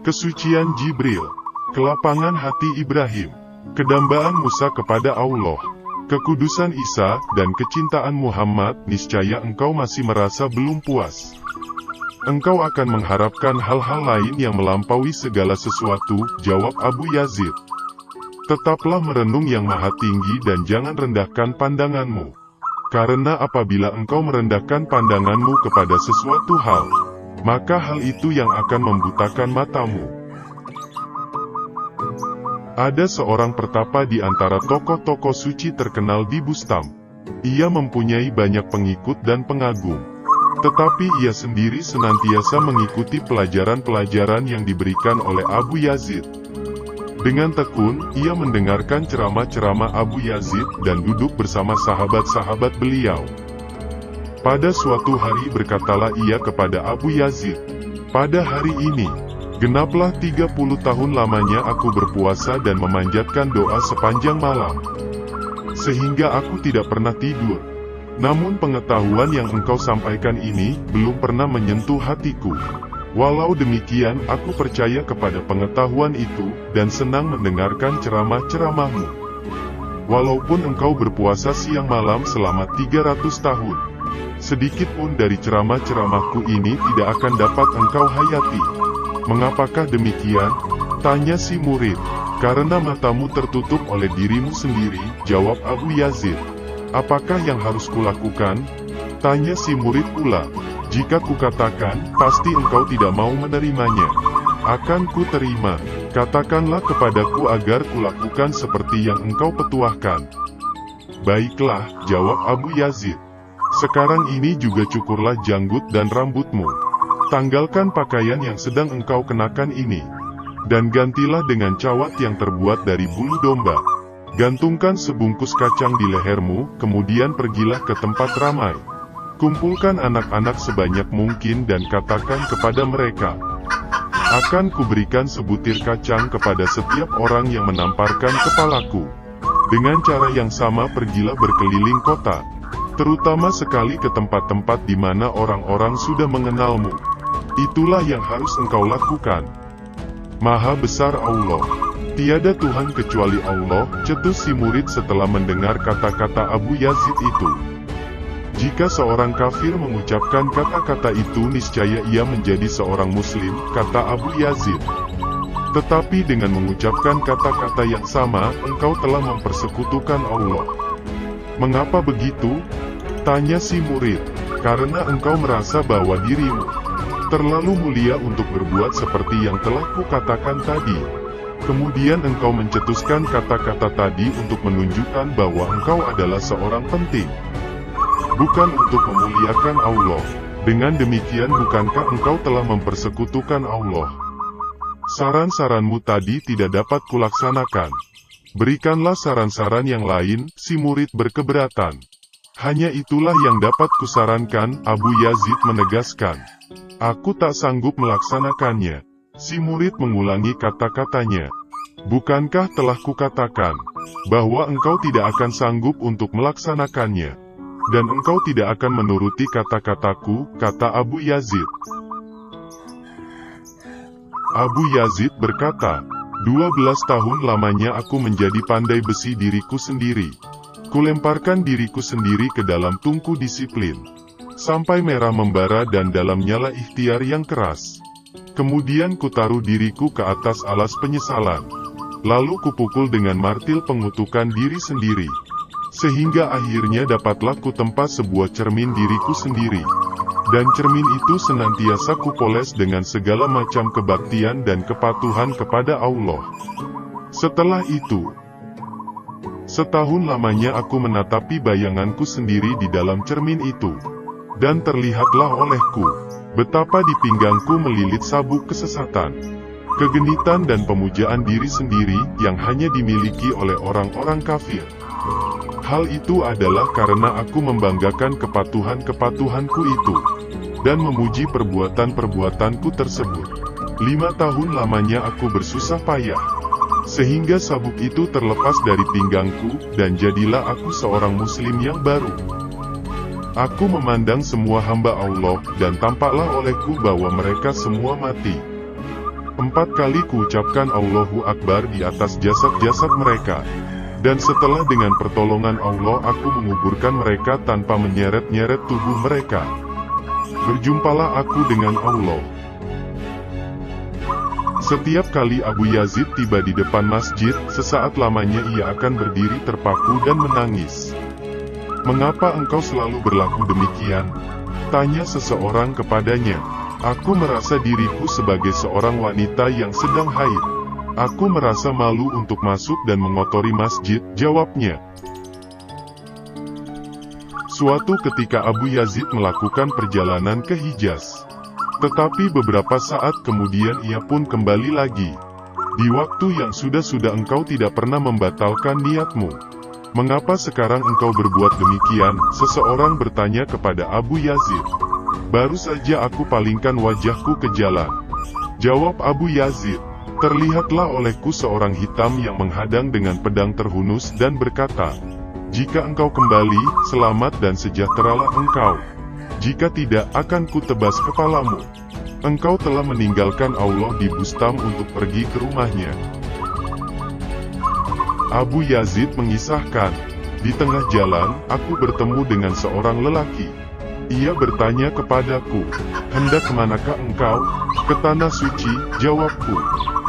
kesucian Jibril, kelapangan hati Ibrahim, kedambaan Musa kepada Allah, kekudusan Isa, dan kecintaan Muhammad, niscaya engkau masih merasa belum puas. Engkau akan mengharapkan hal-hal lain yang melampaui segala sesuatu, jawab Abu Yazid. Tetaplah merenung yang maha tinggi dan jangan rendahkan pandanganmu. Karena apabila engkau merendahkan pandanganmu kepada sesuatu hal, maka hal itu yang akan membutakan matamu. Ada seorang pertapa di antara tokoh-tokoh suci terkenal di Bustam. Ia mempunyai banyak pengikut dan pengagum. Tetapi ia sendiri senantiasa mengikuti pelajaran-pelajaran yang diberikan oleh Abu Yazid. Dengan tekun, ia mendengarkan ceramah-ceramah Abu Yazid dan duduk bersama sahabat-sahabat beliau. Pada suatu hari berkatalah ia kepada Abu Yazid, "Pada hari ini, genaplah 30 tahun lamanya aku berpuasa dan memanjatkan doa sepanjang malam. Sehingga aku tidak pernah tidur. Namun pengetahuan yang engkau sampaikan ini, belum pernah menyentuh hatiku. Walau demikian, aku percaya kepada pengetahuan itu, dan senang mendengarkan ceramah-ceramahmu. Walaupun engkau berpuasa siang malam selama 300 tahun, sedikit pun dari ceramah-ceramahku ini tidak akan dapat engkau hayati." "Mengapakah demikian?" tanya si murid. "Karena matamu tertutup oleh dirimu sendiri," jawab Abu Yazid. "Apakah yang harus kulakukan?" tanya si murid pula. "Jika kukatakan, pasti engkau tidak mau menerimanya. Akan ku terima. Katakanlah kepadaku agar kulakukan seperti yang engkau petuahkan." "Baiklah," jawab Abu Yazid. "Sekarang ini juga cukurlah janggut dan rambutmu. Tanggalkan pakaian yang sedang engkau kenakan ini, dan gantilah dengan cawat yang terbuat dari bulu domba. Gantungkan sebungkus kacang di lehermu, kemudian pergilah ke tempat ramai. Kumpulkan anak-anak sebanyak mungkin dan katakan kepada mereka, akan kuberikan sebutir kacang kepada setiap orang yang menamparkan kepalaku. Dengan cara yang sama pergilah berkeliling kota, terutama sekali ke tempat-tempat di mana orang-orang sudah mengenalmu. Itulah yang harus engkau lakukan. Maha besar Allah. Tiada Tuhan kecuali Allah," cetus si murid setelah mendengar kata-kata Abu Yazid itu. "Jika seorang kafir mengucapkan kata-kata itu niscaya ia menjadi seorang muslim," kata Abu Yazid. "Tetapi dengan mengucapkan kata-kata yang sama, engkau telah mempersekutukan Allah." "Mengapa begitu?" tanya si murid. "Karena engkau merasa bahwa dirimu terlalu mulia untuk berbuat seperti yang telah kukatakan tadi. Kemudian engkau mencetuskan kata-kata tadi untuk menunjukkan bahwa engkau adalah seorang penting, bukan untuk memuliakan Allah. Dengan demikian bukankah engkau telah mempersekutukan Allah? Saran-saranmu tadi tidak dapat kulaksanakan. Berikanlah saran-saran yang lain." Si murid berkeberatan. "Hanya itulah yang dapat kusarankan," Abu Yazid menegaskan. "Aku tak sanggup melaksanakannya." Si murid mengulangi kata-katanya. "Bukankah telah kukatakan bahwa engkau tidak akan sanggup untuk melaksanakannya? Dan engkau tidak akan menuruti kata-kataku," kata Abu Yazid. Abu Yazid berkata, 12 tahun lamanya aku menjadi pandai besi diriku sendiri. Kulemparkan diriku sendiri ke dalam tungku disiplin, sampai merah membara dan dalam nyala ikhtiar yang keras. Kemudian kutaruh diriku ke atas alas penyesalan. Lalu kupukul dengan martil pengutukan diri sendiri. Sehingga akhirnya dapatlah kutempa sebuah cermin diriku sendiri. Dan cermin itu senantiasa kupoles dengan segala macam kebaktian dan kepatuhan kepada Allah. Setelah itu, Setahun lamanya aku menatapi bayanganku sendiri di dalam cermin itu. Dan terlihatlah olehku betapa di pinggangku melilit sabuk kesesatan, kegenitan dan pemujaan diri sendiri yang hanya dimiliki oleh orang-orang kafir. Hal itu adalah karena aku membanggakan kepatuhan-kepatuhanku itu, dan memuji perbuatan-perbuatanku tersebut. 5 tahun lamanya aku bersusah payah, sehingga sabuk itu terlepas dari pinggangku, dan jadilah aku seorang muslim yang baru. Aku memandang semua hamba Allah, dan tampaklah olehku bahwa mereka semua mati. 4 kali kuucapkan Allahu Akbar di atas jasad-jasad mereka. Dan setelah dengan pertolongan Allah aku menguburkan mereka tanpa menyeret-nyeret tubuh mereka. Berjumpalah aku dengan Allah. Setiap kali Abu Yazid tiba di depan masjid, sesaat lamanya ia akan berdiri terpaku dan menangis. "Mengapa engkau selalu berlaku demikian?" tanya seseorang kepadanya. "Aku merasa diriku sebagai seorang wanita yang sedang haid. Aku merasa malu untuk masuk dan mengotori masjid," jawabnya. Suatu ketika Abu Yazid melakukan perjalanan ke Hijaz. Tetapi beberapa saat kemudian ia pun kembali lagi. "Di waktu yang sudah engkau tidak pernah membatalkan niatmu. Mengapa sekarang engkau berbuat demikian?" seseorang bertanya kepada Abu Yazid. "Baru saja aku palingkan wajahku ke jalan," jawab Abu Yazid. "Terlihatlah olehku seorang hitam yang menghadang dengan pedang terhunus dan berkata, 'Jika engkau kembali, selamat dan sejahteralah engkau. Jika tidak, akan kutebas kepalamu.' Engkau telah meninggalkan Allah di Bustam untuk pergi ke rumahnya." Abu Yazid mengisahkan, "Di tengah jalan, aku bertemu dengan seorang lelaki. Ia bertanya kepadaku, 'Hendak kemanakah engkau?' 'Ke tanah suci,' jawabku.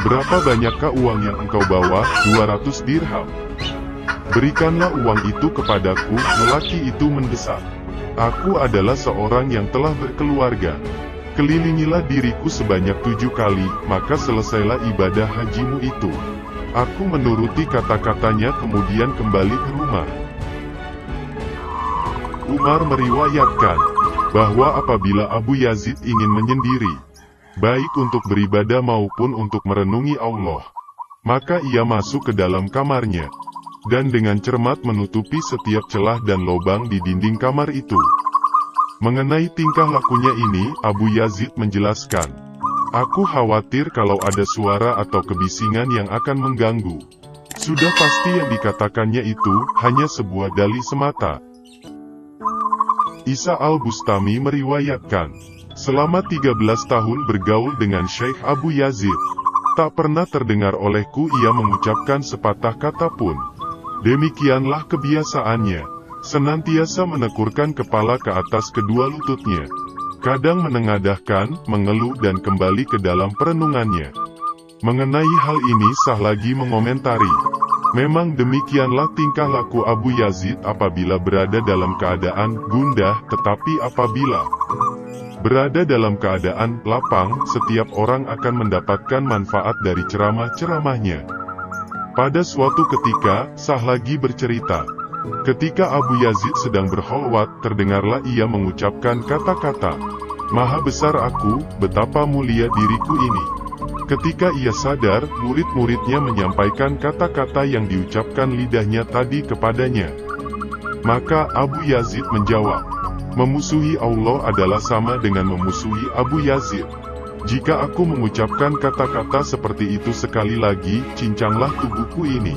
'Berapa banyakkah uang yang engkau bawa?' 200 dirham. 'Berikanlah uang itu kepadaku,' lelaki itu mendesak. 'Aku adalah seorang yang telah berkeluarga. Kelilingilah diriku sebanyak 7 kali, maka selesailah ibadah hajimu itu.' Aku menuruti kata-katanya kemudian kembali ke rumah." Umar meriwayatkan bahwa apabila Abu Yazid ingin menyendiri, baik untuk beribadah maupun untuk merenungi Allah, maka ia masuk ke dalam kamarnya, dan dengan cermat menutupi setiap celah dan lubang di dinding kamar itu. Mengenai tingkah lakunya ini, Abu Yazid menjelaskan, "Aku khawatir kalau ada suara atau kebisingan yang akan mengganggu. Sudah pasti yang dikatakannya itu hanya sebuah dalih semata." Isa Al-Bustami meriwayatkan, "Selama 13 tahun bergaul dengan Syekh Abu Yazid, tak pernah terdengar olehku ia mengucapkan sepatah kata pun. Demikianlah kebiasaannya, senantiasa menekurkan kepala ke atas kedua lututnya. Kadang menengadahkan, mengeluh dan kembali ke dalam perenungannya." Mengenai hal ini Sahlagi mengomentari, "Memang demikianlah tingkah laku Abu Yazid apabila berada dalam keadaan gundah, tetapi apabila berada dalam keadaan lapang, setiap orang akan mendapatkan manfaat dari ceramah-ceramahnya." Pada suatu ketika, Sahlagi bercerita, ketika Abu Yazid sedang berkholwat, terdengarlah ia mengucapkan kata-kata, "Maha besar aku, betapa mulia diriku ini." Ketika ia sadar, murid-muridnya menyampaikan kata-kata yang diucapkan lidahnya tadi kepadanya. Maka Abu Yazid menjawab, "Memusuhi Allah adalah sama dengan memusuhi Abu Yazid. Jika aku mengucapkan kata-kata seperti itu sekali lagi, cincanglah tubuhku ini."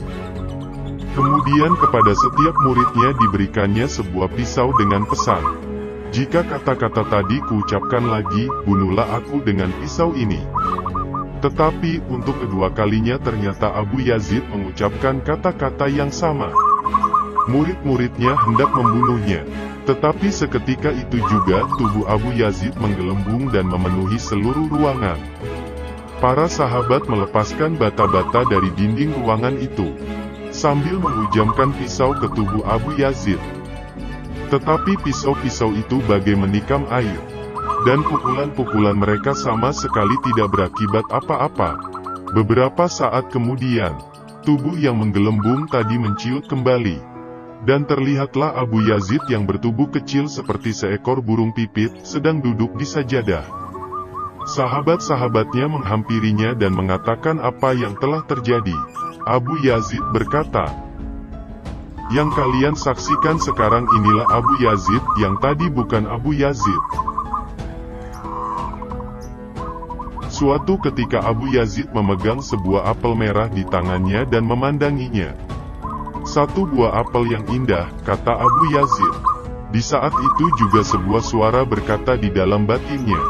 Kemudian kepada setiap muridnya diberikannya sebuah pisau dengan pesan, "Jika kata-kata tadi kuucapkan lagi, bunuhlah aku dengan pisau ini." Tetapi untuk kedua kalinya ternyata Abu Yazid mengucapkan kata-kata yang sama. Murid-muridnya hendak membunuhnya, tetapi seketika itu juga tubuh Abu Yazid menggelembung dan memenuhi seluruh ruangan. Para sahabat melepaskan bata-bata dari dinding ruangan itu, sambil menghujamkan pisau ke tubuh Abu Yazid. Tetapi pisau-pisau itu bagai menikam air, dan pukulan-pukulan mereka sama sekali tidak berakibat apa-apa. Beberapa saat kemudian, Tubuh yang menggelembung tadi menciut kembali. Dan terlihatlah Abu Yazid yang bertubuh kecil seperti seekor burung pipit, sedang duduk di sajadah. Sahabat-sahabatnya menghampirinya dan mengatakan apa yang telah terjadi. Abu Yazid berkata, "Yang kalian saksikan sekarang inilah Abu Yazid, yang tadi bukan Abu Yazid." Suatu ketika Abu Yazid memegang sebuah apel merah di tangannya dan memandanginya. "Satu buah apel yang indah," kata Abu Yazid. Di saat itu juga sebuah suara berkata di dalam batinnya,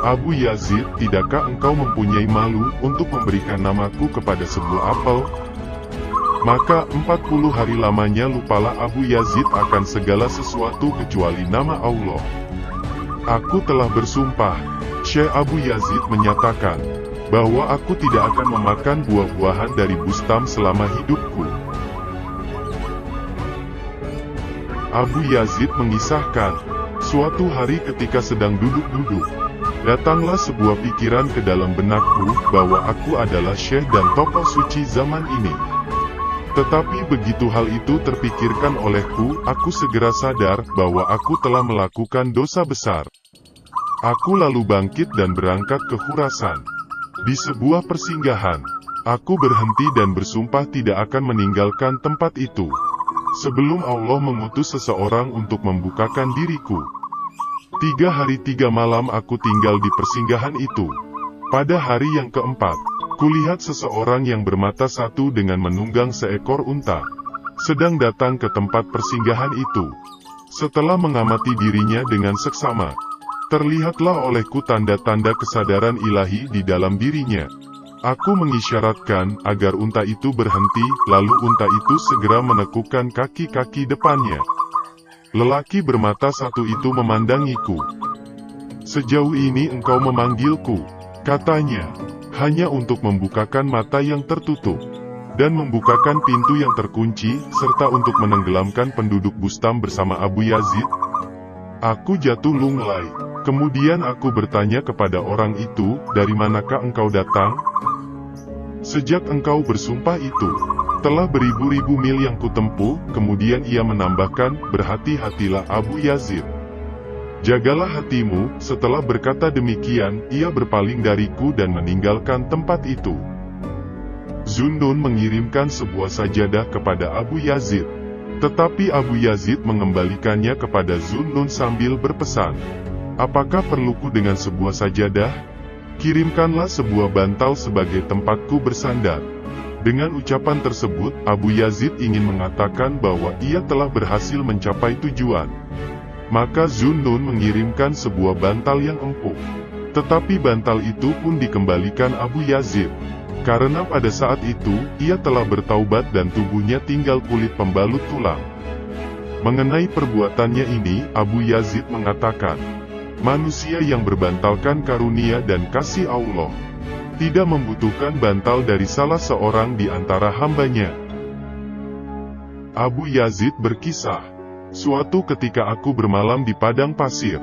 "Abu Yazid, tidakkah engkau mempunyai malu untuk memberikan namaku kepada sebuah apel?" Maka 40 hari lamanya lupalah Abu Yazid akan segala sesuatu kecuali nama Allah. "Aku telah bersumpah," Syekh Abu Yazid menyatakan, "bahwa aku tidak akan memakan buah-buahan dari bustam selama hidupku." Abu Yazid mengisahkan, "Suatu hari ketika sedang duduk-duduk, datanglah sebuah pikiran ke dalam benakku, bahwa aku adalah syekh dan tokoh suci zaman ini. Tetapi begitu hal itu terpikirkan olehku, aku segera sadar bahwa aku telah melakukan dosa besar. Aku lalu bangkit dan berangkat ke Khurasan. Di sebuah persinggahan, aku berhenti dan bersumpah tidak akan meninggalkan tempat itu, sebelum Allah mengutus seseorang untuk membukakan diriku. 3 hari 3 malam aku tinggal di persinggahan itu. Pada hari yang keempat, kulihat seseorang yang bermata satu dengan menunggang seekor unta, sedang datang ke tempat persinggahan itu. Setelah mengamati dirinya dengan seksama, terlihatlah olehku tanda-tanda kesadaran ilahi di dalam dirinya. Aku mengisyaratkan agar unta itu berhenti, lalu unta itu segera menekukkan kaki-kaki depannya. Lelaki bermata satu itu memandangiku. "Sejauh ini engkau memanggilku," katanya, "hanya untuk membukakan mata yang tertutup, dan membukakan pintu yang terkunci, serta untuk menenggelamkan penduduk bustam bersama Abu Yazid?" Aku jatuh lunglai. Kemudian aku bertanya kepada orang itu, "Dari manakah engkau datang? Sejak engkau bersumpah itu, telah beribu-ribu mil yang kutempuh." Kemudian ia menambahkan, "Berhati-hatilah Abu Yazid. Jagalah hatimu." Setelah berkata demikian, ia berpaling dariku dan meninggalkan tempat itu. Zunnun mengirimkan sebuah sajadah kepada Abu Yazid. Tetapi Abu Yazid mengembalikannya kepada Zunnun sambil berpesan, "Apakah perluku dengan sebuah sajadah? Kirimkanlah sebuah bantal sebagai tempatku bersandar." Dengan ucapan tersebut, Abu Yazid ingin mengatakan bahwa ia telah berhasil mencapai tujuan. Maka Zunnun mengirimkan sebuah bantal yang empuk. Tetapi bantal itu pun dikembalikan Abu Yazid, karena pada saat itu, ia telah bertaubat dan tubuhnya tinggal kulit pembalut tulang. Mengenai perbuatannya ini, Abu Yazid mengatakan, "Manusia yang berbantalkan karunia dan kasih Allah, tidak membutuhkan bantal dari salah seorang di antara hambanya." Abu Yazid berkisah, "Suatu ketika aku bermalam di padang pasir.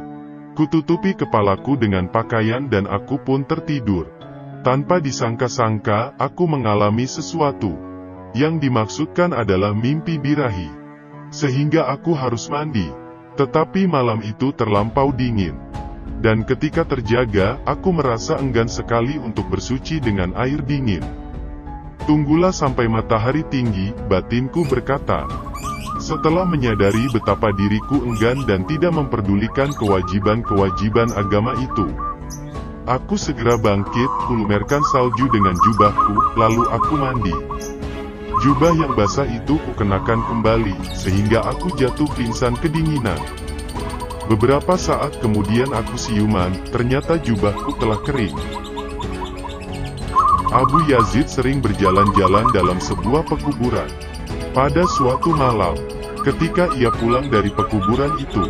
Kututupi kepalaku dengan pakaian dan aku pun tertidur. Tanpa disangka-sangka, aku mengalami sesuatu. Yang dimaksudkan adalah mimpi birahi. Sehingga aku harus mandi. Tetapi malam itu terlampau dingin. Dan ketika terjaga, aku merasa enggan sekali untuk bersuci dengan air dingin. Tunggulah sampai matahari tinggi," batinku berkata. Setelah menyadari betapa diriku enggan dan tidak memperdulikan kewajiban-kewajiban agama itu, aku segera bangkit, kulumerkan salju dengan jubahku, lalu aku mandi. Jubah yang basah itu kukenakan kembali, sehingga aku jatuh pingsan kedinginan. Beberapa saat kemudian aku siuman, ternyata jubahku telah kering. Abu Yazid sering berjalan-jalan dalam sebuah pekuburan. Pada suatu malam, ketika ia pulang dari pekuburan itu,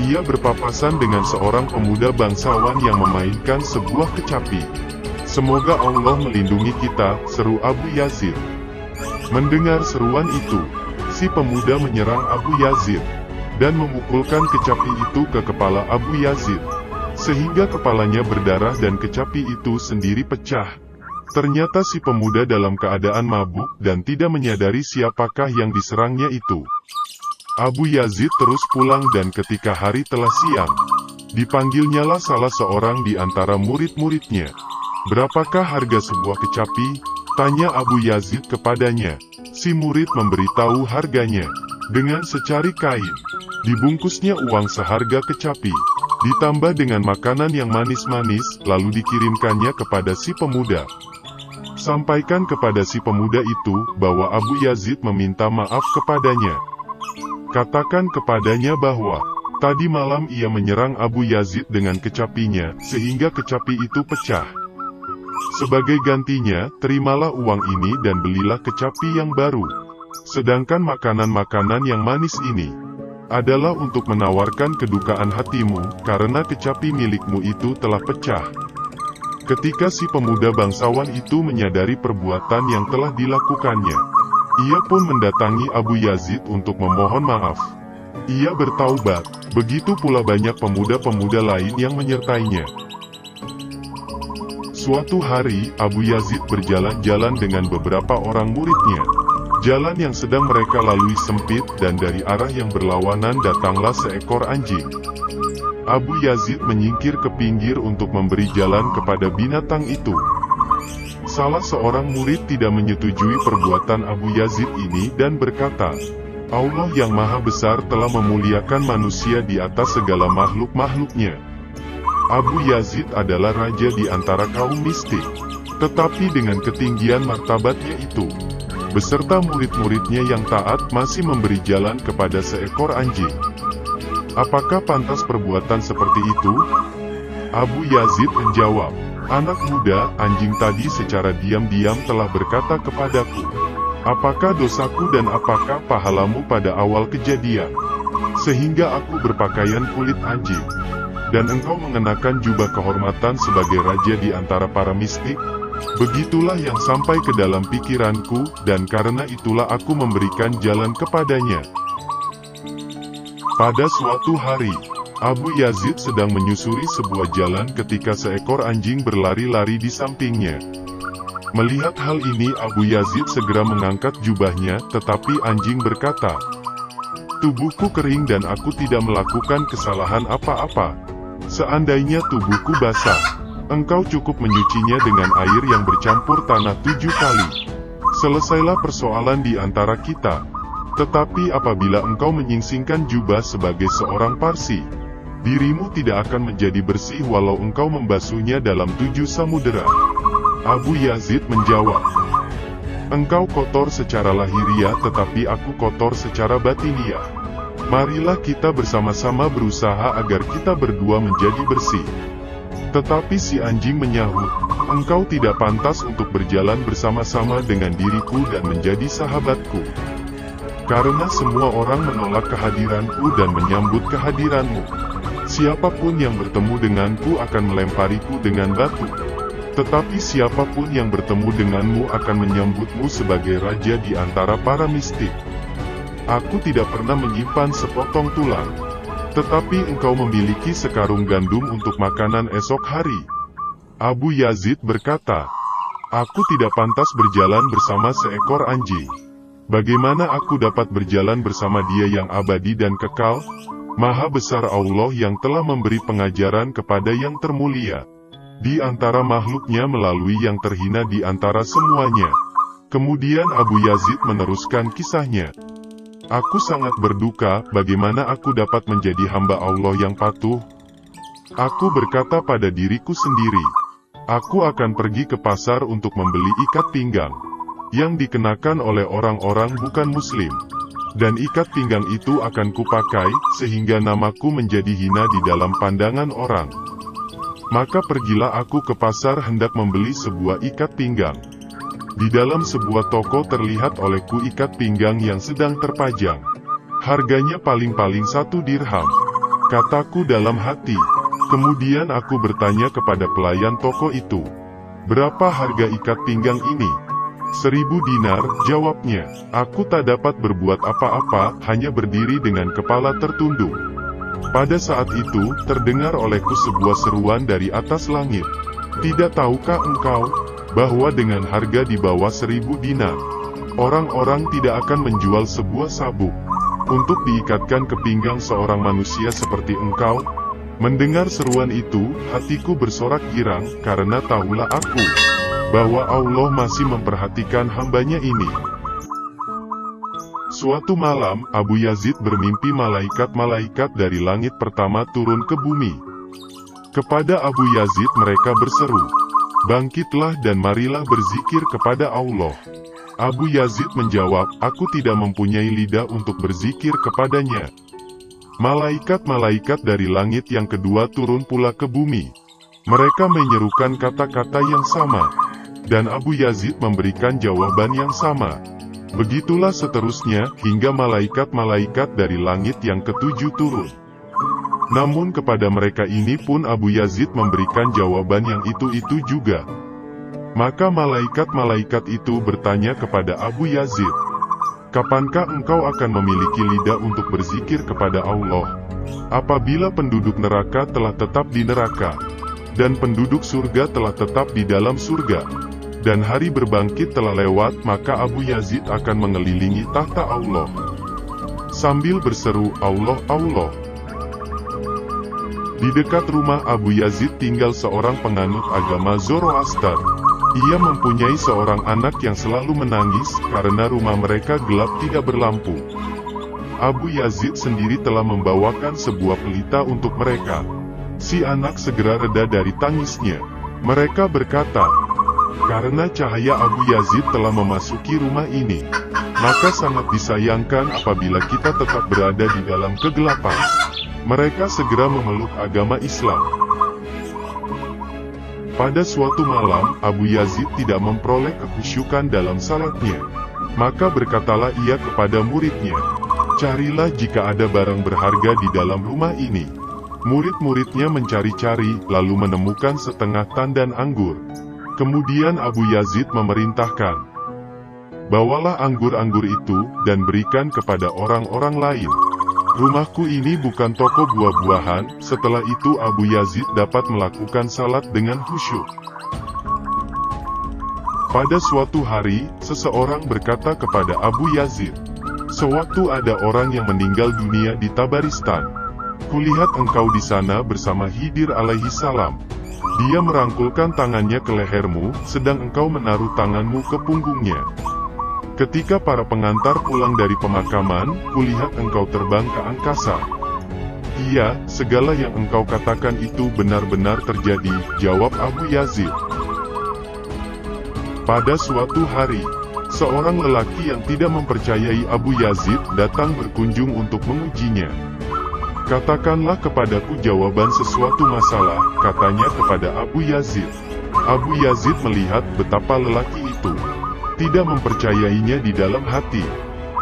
ia berpapasan dengan seorang pemuda bangsawan yang memainkan sebuah kecapi. "Semoga Allah melindungi kita," seru Abu Yazid. Mendengar seruan itu, si pemuda menyerang Abu Yazid, dan memukulkan kecapi itu ke kepala Abu Yazid, sehingga kepalanya berdarah dan kecapi itu sendiri pecah. Ternyata si pemuda dalam keadaan mabuk dan tidak menyadari siapakah yang diserangnya itu. Abu Yazid terus pulang dan ketika hari telah siang, dipanggilnyalah salah seorang di antara murid-muridnya. "Berapakah harga sebuah kecapi?" tanya Abu Yazid kepadanya. Si murid memberitahu harganya. Dengan secari kain, dibungkusnya uang seharga kecapi, ditambah dengan makanan yang manis-manis, lalu dikirimkannya kepada si pemuda. "Sampaikan kepada si pemuda itu, bahwa Abu Yazid meminta maaf kepadanya. Katakan kepadanya bahwa tadi malam ia menyerang Abu Yazid dengan kecapinya, sehingga kecapi itu pecah. Sebagai gantinya, terimalah uang ini dan belilah kecapi yang baru. Sedangkan makanan-makanan yang manis ini adalah untuk menawarkan kedukaan hatimu, karena kecapi milikmu itu telah pecah." Ketika si pemuda bangsawan itu menyadari perbuatan yang telah dilakukannya, ia pun mendatangi Abu Yazid untuk memohon maaf. Ia bertaubat, begitu pula banyak pemuda-pemuda lain yang menyertainya. Suatu hari, Abu Yazid berjalan-jalan dengan beberapa orang muridnya. Jalan yang sedang mereka lalui sempit dan dari arah yang berlawanan datanglah seekor anjing. Abu Yazid menyingkir ke pinggir untuk memberi jalan kepada binatang itu. Salah seorang murid tidak menyetujui perbuatan Abu Yazid ini dan berkata, "Allah yang Maha Besar telah memuliakan manusia di atas segala makhluk-makhluknya. Abu Yazid adalah raja di antara kaum mistik, tetapi dengan ketinggian martabatnya itu, beserta murid-muridnya yang taat masih memberi jalan kepada seekor anjing. Apakah pantas perbuatan seperti itu?" Abu Yazid menjawab, "Anak muda, anjing tadi secara diam-diam telah berkata kepadaku, apakah dosaku dan apakah pahalamu pada awal kejadian, sehingga aku berpakaian kulit anjing, dan engkau mengenakan jubah kehormatan sebagai raja di antara para mistik? Begitulah yang sampai ke dalam pikiranku, dan karena itulah aku memberikan jalan kepadanya." Pada suatu hari, Abu Yazid sedang menyusuri sebuah jalan ketika seekor anjing berlari-lari di sampingnya. Melihat hal ini, Abu Yazid segera mengangkat jubahnya, tetapi anjing berkata, "Tubuhku kering dan aku tidak melakukan kesalahan apa-apa. Seandainya tubuhku basah, engkau cukup menyucinya dengan air yang bercampur tanah 7 kali. Selesailah persoalan di antara kita. Tetapi apabila engkau menyingsingkan jubah sebagai seorang Parsi, dirimu tidak akan menjadi bersih walau engkau membasuhnya dalam 7 samudera." Abu Yazid menjawab, "Engkau kotor secara lahiriah tetapi aku kotor secara batiniah. Marilah kita bersama-sama berusaha agar kita berdua menjadi bersih." Tetapi si anjing menyahut, "Engkau tidak pantas untuk berjalan bersama-sama dengan diriku dan menjadi sahabatku. Karena semua orang menolak kehadiranku dan menyambut kehadiranmu. Siapapun yang bertemu denganku akan melempariku dengan batu. Tetapi siapapun yang bertemu denganmu akan menyambutmu sebagai raja di antara para mistik. Aku tidak pernah menyimpan sepotong tulang. Tetapi engkau memiliki sekarung gandum untuk makanan esok hari." Abu Yazid berkata, "Aku tidak pantas berjalan bersama seekor anjing. Bagaimana aku dapat berjalan bersama Dia yang abadi dan kekal? Maha besar Allah yang telah memberi pengajaran kepada yang termulia di antara makhluknya melalui yang terhina di antara semuanya." Kemudian Abu Yazid meneruskan kisahnya, "Aku sangat berduka, bagaimana aku dapat menjadi hamba Allah yang patuh? Aku berkata pada diriku sendiri, aku akan pergi ke pasar untuk membeli ikat pinggang yang dikenakan oleh orang-orang bukan muslim, dan ikat pinggang itu akan kupakai, sehingga namaku menjadi hina di dalam pandangan orang. Maka pergilah aku ke pasar hendak membeli sebuah ikat pinggang. Di dalam sebuah toko terlihat olehku ikat pinggang yang sedang terpajang. Harganya paling-paling 1 dirham. Kataku dalam hati. Kemudian aku bertanya kepada pelayan toko itu, berapa harga ikat pinggang ini? 1000 dinar, jawabnya. Aku tak dapat berbuat apa-apa, hanya berdiri dengan kepala tertunduk. Pada saat itu, terdengar olehku sebuah seruan dari atas langit. Tidak tahukah engkau bahwa dengan harga di bawah 1000 dinar, orang-orang tidak akan menjual sebuah sabuk untuk diikatkan ke pinggang seorang manusia seperti engkau. Mendengar seruan itu, hatiku bersorak girang, karena tahulah aku bahwa Allah masih memperhatikan hambanya ini. Suatu malam, Abu Yazid bermimpi malaikat-malaikat dari langit pertama turun ke bumi. Kepada Abu Yazid mereka berseru, "Bangkitlah dan marilah berzikir kepada Allah." Abu Yazid menjawab, "Aku tidak mempunyai lidah untuk berzikir kepadanya." Malaikat-malaikat dari langit yang kedua turun pula ke bumi. Mereka menyerukan kata-kata yang sama, dan Abu Yazid memberikan jawaban yang sama. Begitulah seterusnya, hingga malaikat-malaikat dari langit yang ketujuh turun. Namun kepada mereka ini pun Abu Yazid memberikan jawaban yang itu-itu juga. Maka malaikat-malaikat itu bertanya kepada Abu Yazid, "Kapankah engkau akan memiliki lidah untuk berzikir kepada Allah, apabila penduduk neraka telah tetap di neraka, dan penduduk surga telah tetap di dalam surga, dan hari berbangkit telah lewat?" Maka Abu Yazid akan mengelilingi tahta Allah sambil berseru, "Allah, Allah." Di dekat rumah Abu Yazid tinggal seorang penganut agama Zoroaster. Ia mempunyai seorang anak yang selalu menangis karena rumah mereka gelap tidak berlampu. Abu Yazid sendiri telah membawakan sebuah pelita untuk mereka. Si anak segera reda dari tangisnya. Mereka berkata, "Karena cahaya Abu Yazid telah memasuki rumah ini, maka sangat disayangkan apabila kita tetap berada di dalam kegelapan." Mereka segera memeluk agama Islam. Pada suatu malam, Abu Yazid tidak memperoleh kekhusyukan dalam salatnya. Maka berkatalah ia kepada muridnya, "Carilah jika ada barang berharga di dalam rumah ini." Murid-muridnya mencari-cari, lalu menemukan setengah tandan anggur. Kemudian Abu Yazid memerintahkan, "Bawalah anggur-anggur itu, dan berikan kepada orang-orang lain. Rumahku ini bukan toko buah-buahan." Setelah itu Abu Yazid dapat melakukan salat dengan khusyuk. Pada suatu hari, seseorang berkata kepada Abu Yazid, "Sewaktu ada orang yang meninggal dunia di Tabaristan, kulihat engkau di sana bersama Khidir alaihi salam. Dia merangkulkan tangannya ke lehermu, sedang engkau menaruh tanganmu ke punggungnya. Ketika para pengantar pulang dari pemakaman, kulihat engkau terbang ke angkasa." "Iya, segala yang engkau katakan itu benar-benar terjadi," jawab Abu Yazid. Pada suatu hari, seorang lelaki yang tidak mempercayai Abu Yazid datang berkunjung untuk mengujinya. "Katakanlah kepadaku jawaban sesuatu masalah," katanya kepada Abu Yazid. Abu Yazid melihat betapa lelaki itu tidak mempercayainya di dalam hati.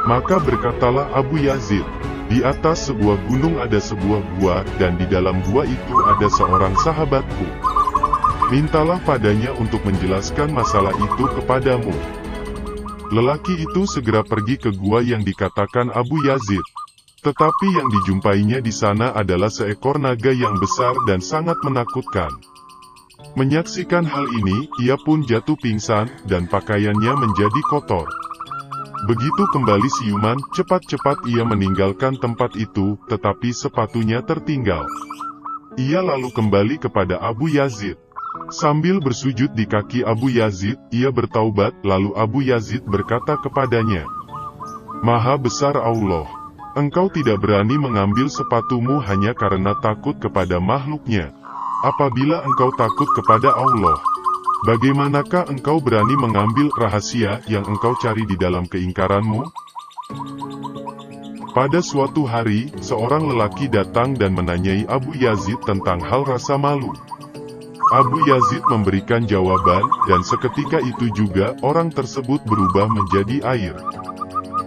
Maka berkatalah Abu Yazid, "Di atas sebuah gunung ada sebuah gua, dan di dalam gua itu ada seorang sahabatku. Mintalah padanya untuk menjelaskan masalah itu kepadamu." Lelaki itu segera pergi ke gua yang dikatakan Abu Yazid. Tetapi yang dijumpainya di sana adalah seekor naga yang besar dan sangat menakutkan. Menyaksikan hal ini, ia pun jatuh pingsan, dan pakaiannya menjadi kotor. Begitu kembali siuman, cepat-cepat ia meninggalkan tempat itu, tetapi sepatunya tertinggal. Ia lalu kembali kepada Abu Yazid. Sambil bersujud di kaki Abu Yazid, ia bertaubat, lalu Abu Yazid berkata kepadanya, "Maha besar Allah, engkau tidak berani mengambil sepatumu hanya karena takut kepada makhluknya. Apabila engkau takut kepada Allah, bagaimanakah engkau berani mengambil rahasia yang engkau cari di dalam keingkaranmu?" Pada suatu hari, seorang lelaki datang dan menanyai Abu Yazid tentang hal rasa malu. Abu Yazid memberikan jawaban, dan seketika itu juga orang tersebut berubah menjadi air.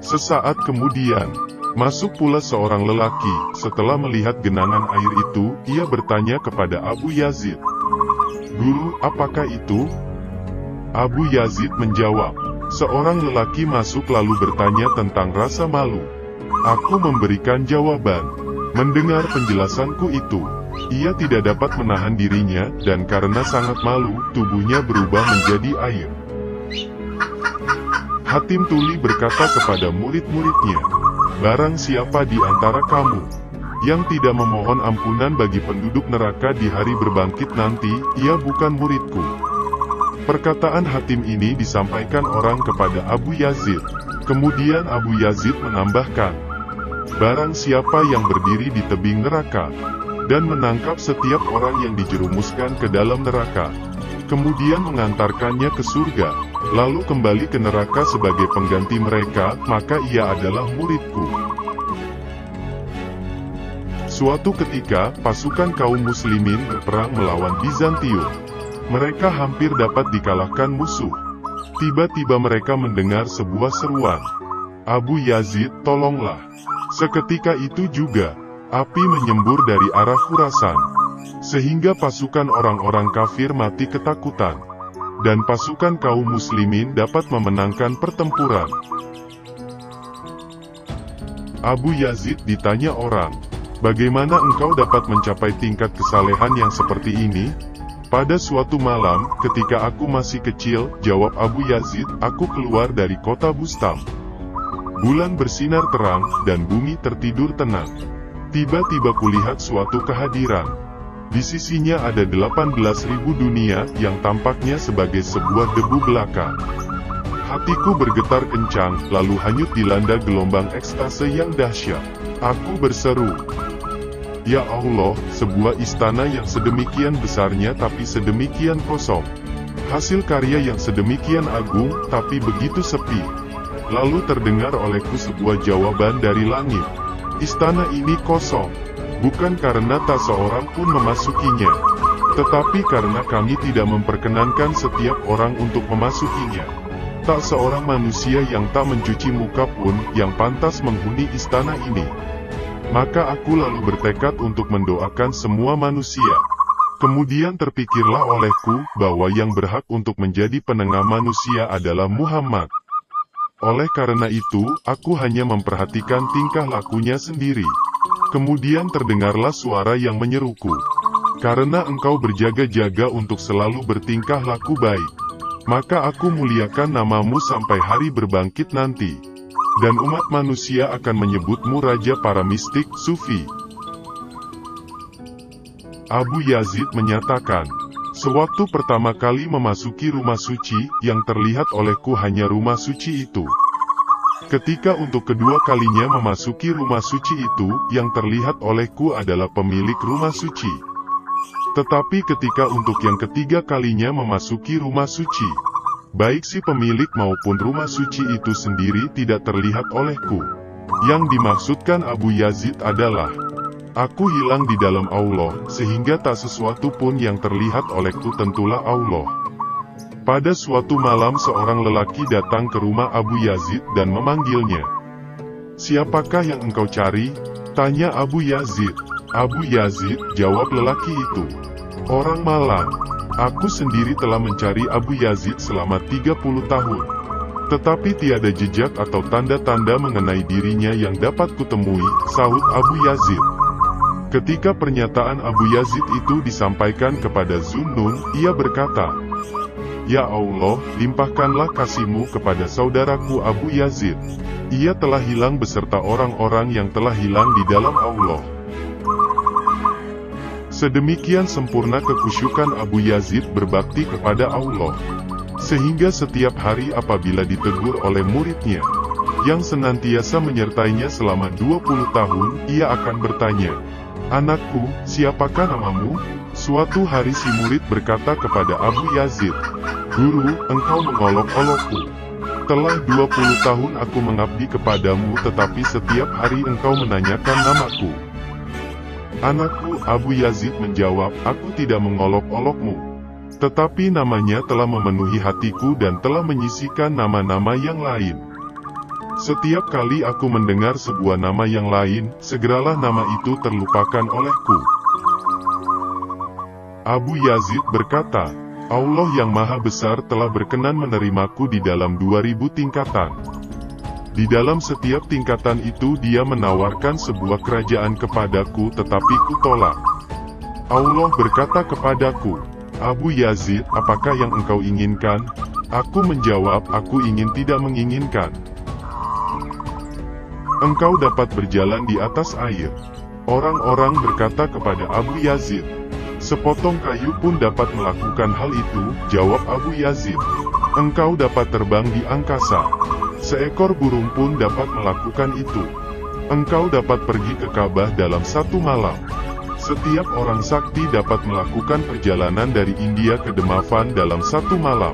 Sesaat kemudian, masuk pula seorang lelaki. Setelah melihat genangan air itu, ia bertanya kepada Abu Yazid, "Guru, apakah itu?" Abu Yazid menjawab, "Seorang lelaki masuk lalu bertanya tentang rasa malu. Aku memberikan jawaban. Mendengar penjelasanku itu, Ia tidak dapat menahan dirinya, dan karena sangat malu, tubuhnya berubah menjadi air. Hatim Tuli berkata kepada murid-muridnya, "Barang siapa di antara kamu yang tidak memohon ampunan bagi penduduk neraka di hari berbangkit nanti, ia bukan muridku." Perkataan Hatim ini disampaikan orang kepada Abu Yazid. Kemudian Abu Yazid menambahkan, "Barang siapa yang berdiri di tebing neraka dan menangkap setiap orang yang dijerumuskan ke dalam neraka, kemudian mengantarkannya ke surga, lalu kembali ke neraka sebagai pengganti mereka, maka ia adalah muridku." Suatu ketika, pasukan kaum muslimin berperang melawan Bizantium. Mereka hampir dapat dikalahkan musuh. Tiba-tiba mereka mendengar sebuah seruan, "Abu Yazid, tolonglah." Seketika itu juga, api menyembur dari arah Khurasan, sehingga pasukan orang-orang kafir mati ketakutan, dan pasukan kaum muslimin dapat memenangkan pertempuran. Abu Yazid ditanya orang, "Bagaimana engkau dapat mencapai tingkat kesalehan yang seperti ini?" "Pada suatu malam, ketika aku masih kecil," jawab Abu Yazid, "aku keluar dari kota Bustam. Bulan bersinar terang, dan bumi tertidur tenang. Tiba-tiba kulihat suatu kehadiran. Di sisinya ada 18.000 dunia, yang tampaknya sebagai sebuah debu belaka. Hatiku bergetar kencang, lalu hanyut dilanda gelombang ekstase yang dahsyat. Aku berseru, 'Ya Allah, sebuah istana yang sedemikian besarnya tapi sedemikian kosong. Hasil karya yang sedemikian agung, tapi begitu sepi.' Lalu terdengar olehku sebuah jawaban dari langit, 'Istana ini kosong, bukan karena tak seorang pun memasukinya, tetapi karena kami tidak memperkenankan setiap orang untuk memasukinya. Tak seorang manusia yang tak mencuci muka pun, yang pantas menghuni istana ini.' Maka aku lalu bertekad untuk mendoakan semua manusia. Kemudian terpikirlah olehku, bahwa yang berhak untuk menjadi penengah manusia adalah Muhammad. Oleh karena itu, aku hanya memperhatikan tingkah lakunya sendiri. Kemudian terdengarlah suara yang menyeruku, 'Karena engkau berjaga-jaga untuk selalu bertingkah laku baik, maka aku muliakan namamu sampai hari berbangkit nanti. Dan umat manusia akan menyebutmu raja para mistik, sufi.' Abu Yazid menyatakan, 'Sewaktu pertama kali memasuki rumah suci, yang terlihat olehku hanya rumah suci itu. Ketika untuk kedua kalinya memasuki rumah suci itu, yang terlihat olehku adalah pemilik rumah suci. Tetapi ketika untuk yang ketiga kalinya memasuki rumah suci, baik si pemilik maupun rumah suci itu sendiri tidak terlihat olehku.' Yang dimaksudkan Abu Yazid adalah, aku hilang di dalam Allah, sehingga tak sesuatu pun yang terlihat olehku tentulah Allah. Pada suatu malam seorang lelaki datang ke rumah Abu Yazid dan memanggilnya. 'Siapakah yang engkau cari?' tanya Abu Yazid. 'Abu Yazid,' jawab lelaki itu, 'orang malang. Aku sendiri telah mencari Abu Yazid selama 30 tahun. Tetapi tiada jejak atau tanda-tanda mengenai dirinya yang dapat kutemui,' sahut Abu Yazid. Ketika pernyataan Abu Yazid itu disampaikan kepada Zunnun, ia berkata, 'Ya Allah, limpahkanlah kasih-Mu kepada saudaraku Abu Yazid. Ia telah hilang beserta orang-orang yang telah hilang di dalam Allah.' Sedemikian sempurna kekhusyukan Abu Yazid berbakti kepada Allah, sehingga setiap hari apabila ditegur oleh muridnya, yang senantiasa menyertainya selama 20 tahun, ia akan bertanya, 'Anakku, siapakah namamu?' Suatu hari si murid berkata kepada Abu Yazid, 'Guru, engkau mengolok-olokku. Telah 20 tahun aku mengabdi kepadamu, tetapi setiap hari engkau menanyakan namaku.' 'Anakku,' Abu Yazid menjawab, 'aku tidak mengolok-olokmu. Tetapi namanya telah memenuhi hatiku dan telah menyisihkan nama-nama yang lain. Setiap kali aku mendengar sebuah nama yang lain, segeralah nama itu terlupakan olehku.' Abu Yazid berkata, 'Allah yang Maha Besar telah berkenan menerimaku di dalam 2000 tingkatan. Di dalam setiap tingkatan itu dia menawarkan sebuah kerajaan kepadaku, tetapi kutolak. Allah berkata kepadaku, Abu Yazid, apakah yang engkau inginkan? Aku menjawab, aku ingin tidak menginginkan. Engkau dapat berjalan di atas air. Orang-orang berkata kepada Abu Yazid, sepotong kayu pun dapat melakukan hal itu. Jawab Abu Yazid, engkau dapat terbang di angkasa. Seekor burung pun dapat melakukan itu. Engkau dapat pergi ke Ka'bah dalam satu malam. Setiap orang sakti dapat melakukan perjalanan dari India ke Demavan dalam satu malam.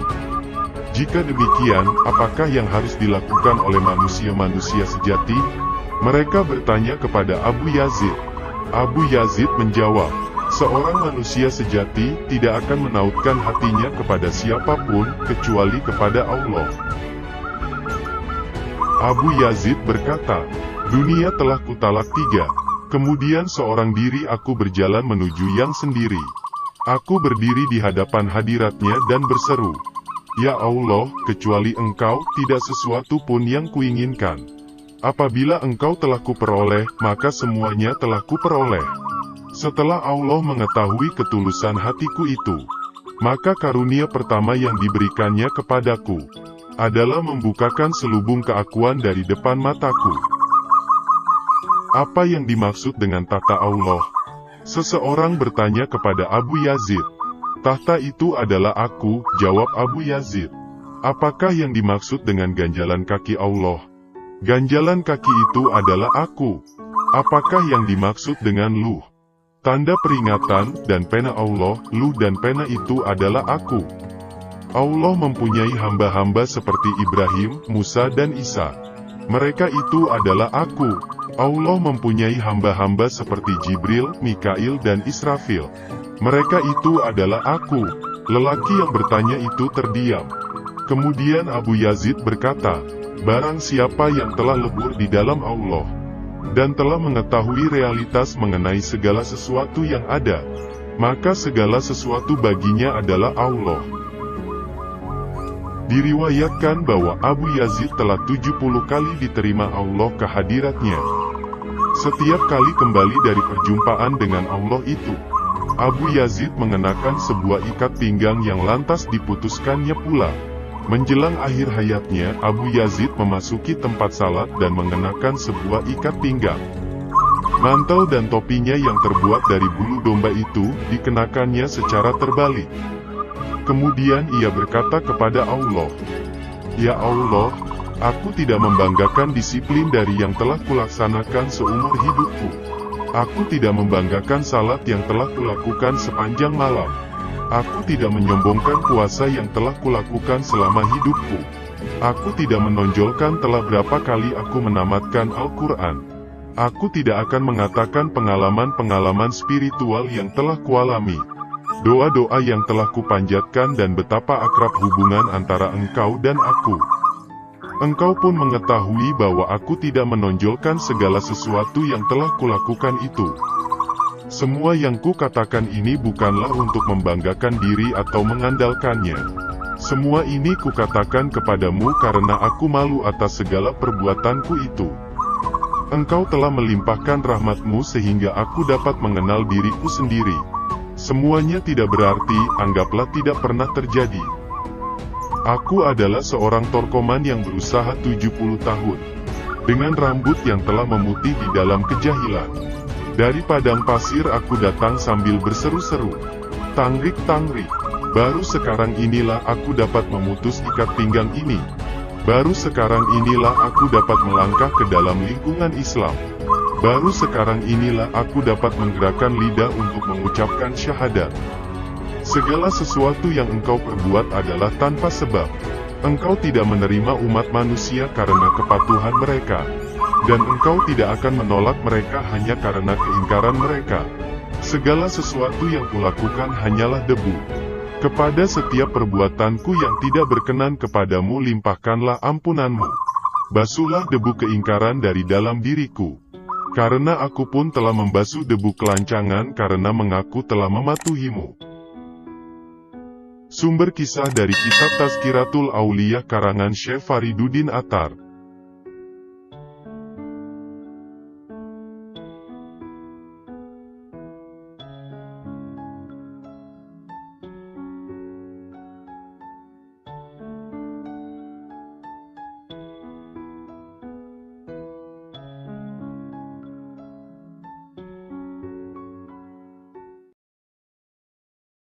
Jika demikian, apakah yang harus dilakukan oleh manusia-manusia sejati? Mereka bertanya kepada Abu Yazid. Abu Yazid menjawab, seorang manusia sejati tidak akan menautkan hatinya kepada siapapun, kecuali kepada Allah. Abu Yazid berkata, dunia telah kutalak 3. Kemudian seorang diri aku berjalan menuju yang sendiri. Aku berdiri di hadapan hadiratnya dan berseru, ya Allah, kecuali engkau, tidak sesuatu pun yang kuinginkan. Apabila engkau telah kuperoleh, maka semuanya telah kuperoleh. Setelah Allah mengetahui ketulusan hatiku itu, maka karunia pertama yang diberikannya kepadaku adalah membukakan selubung keakuan dari depan mataku. Apa yang dimaksud dengan tahta Allah? Seseorang bertanya kepada Abu Yazid. Tahta itu adalah aku, jawab Abu Yazid. Apakah yang dimaksud dengan ganjalan kaki Allah? Ganjalan kaki itu adalah aku. Apakah yang dimaksud dengan luh? Tanda peringatan, dan pena Allah, luh dan pena itu adalah aku. Allah mempunyai hamba-hamba seperti Ibrahim, Musa dan Isa. Mereka itu adalah aku. Allah mempunyai hamba-hamba seperti Jibril, Mikail dan Israfil. Mereka itu adalah aku. Lelaki yang bertanya itu terdiam. Kemudian Abu Yazid berkata, barang siapa yang telah lebur di dalam Allah, dan telah mengetahui realitas mengenai segala sesuatu yang ada, maka segala sesuatu baginya adalah Allah. Diriwayatkan bahwa Abu Yazid telah 70 kali diterima Allah ke hadiratnya. Setiap kali kembali dari perjumpaan dengan Allah itu, Abu Yazid mengenakan sebuah ikat pinggang yang lantas diputuskannya pula. Menjelang akhir hayatnya, Abu Yazid memasuki tempat salat dan mengenakan sebuah ikat pinggang. Mantel dan topinya yang terbuat dari bulu domba itu dikenakannya secara terbalik. Kemudian ia berkata kepada Allah, ya Allah, aku tidak membanggakan disiplin dari yang telah kulaksanakan seumur hidupku. Aku tidak membanggakan salat yang telah kulakukan sepanjang malam. Aku tidak menyombongkan puasa yang telah kulakukan selama hidupku. Aku tidak menonjolkan telah berapa kali aku menamatkan Al-Quran. Aku tidak akan mengatakan pengalaman-pengalaman spiritual yang telah kualami, doa-doa yang telah kupanjatkan dan betapa akrab hubungan antara engkau dan aku. Engkau pun mengetahui bahwa aku tidak menonjolkan segala sesuatu yang telah kulakukan itu. Semua yang kukatakan ini bukanlah untuk membanggakan diri atau mengandalkannya. Semua ini kukatakan kepadamu karena aku malu atas segala perbuatanku itu. Engkau telah melimpahkan rahmatmu sehingga aku dapat mengenal diriku sendiri. Semuanya tidak berarti, anggaplah tidak pernah terjadi. Aku adalah seorang torkoman yang berusaha 70 tahun. Dengan rambut yang telah memutih di dalam kejahilan. Dari padang pasir aku datang sambil berseru-seru, tangrik-tangrik. Baru sekarang inilah aku dapat memutus ikat pinggang ini. Baru sekarang inilah aku dapat melangkah ke dalam lingkungan Islam. Baru sekarang inilah aku dapat menggerakkan lidah untuk mengucapkan syahadat. Segala sesuatu yang engkau perbuat adalah tanpa sebab. Engkau tidak menerima umat manusia karena kepatuhan mereka. Dan engkau tidak akan menolak mereka hanya karena keingkaran mereka. Segala sesuatu yang kulakukan hanyalah debu. Kepada setiap perbuatanku yang tidak berkenan kepadamu limpahkanlah ampunanmu. Basuhlah debu keingkaran dari dalam diriku. Karena aku pun telah membasuh debu kelancangan karena mengaku telah mematuhimu. Sumber kisah dari kitab Tazkiratul Auliya karangan Syekh Fariduddin Attar.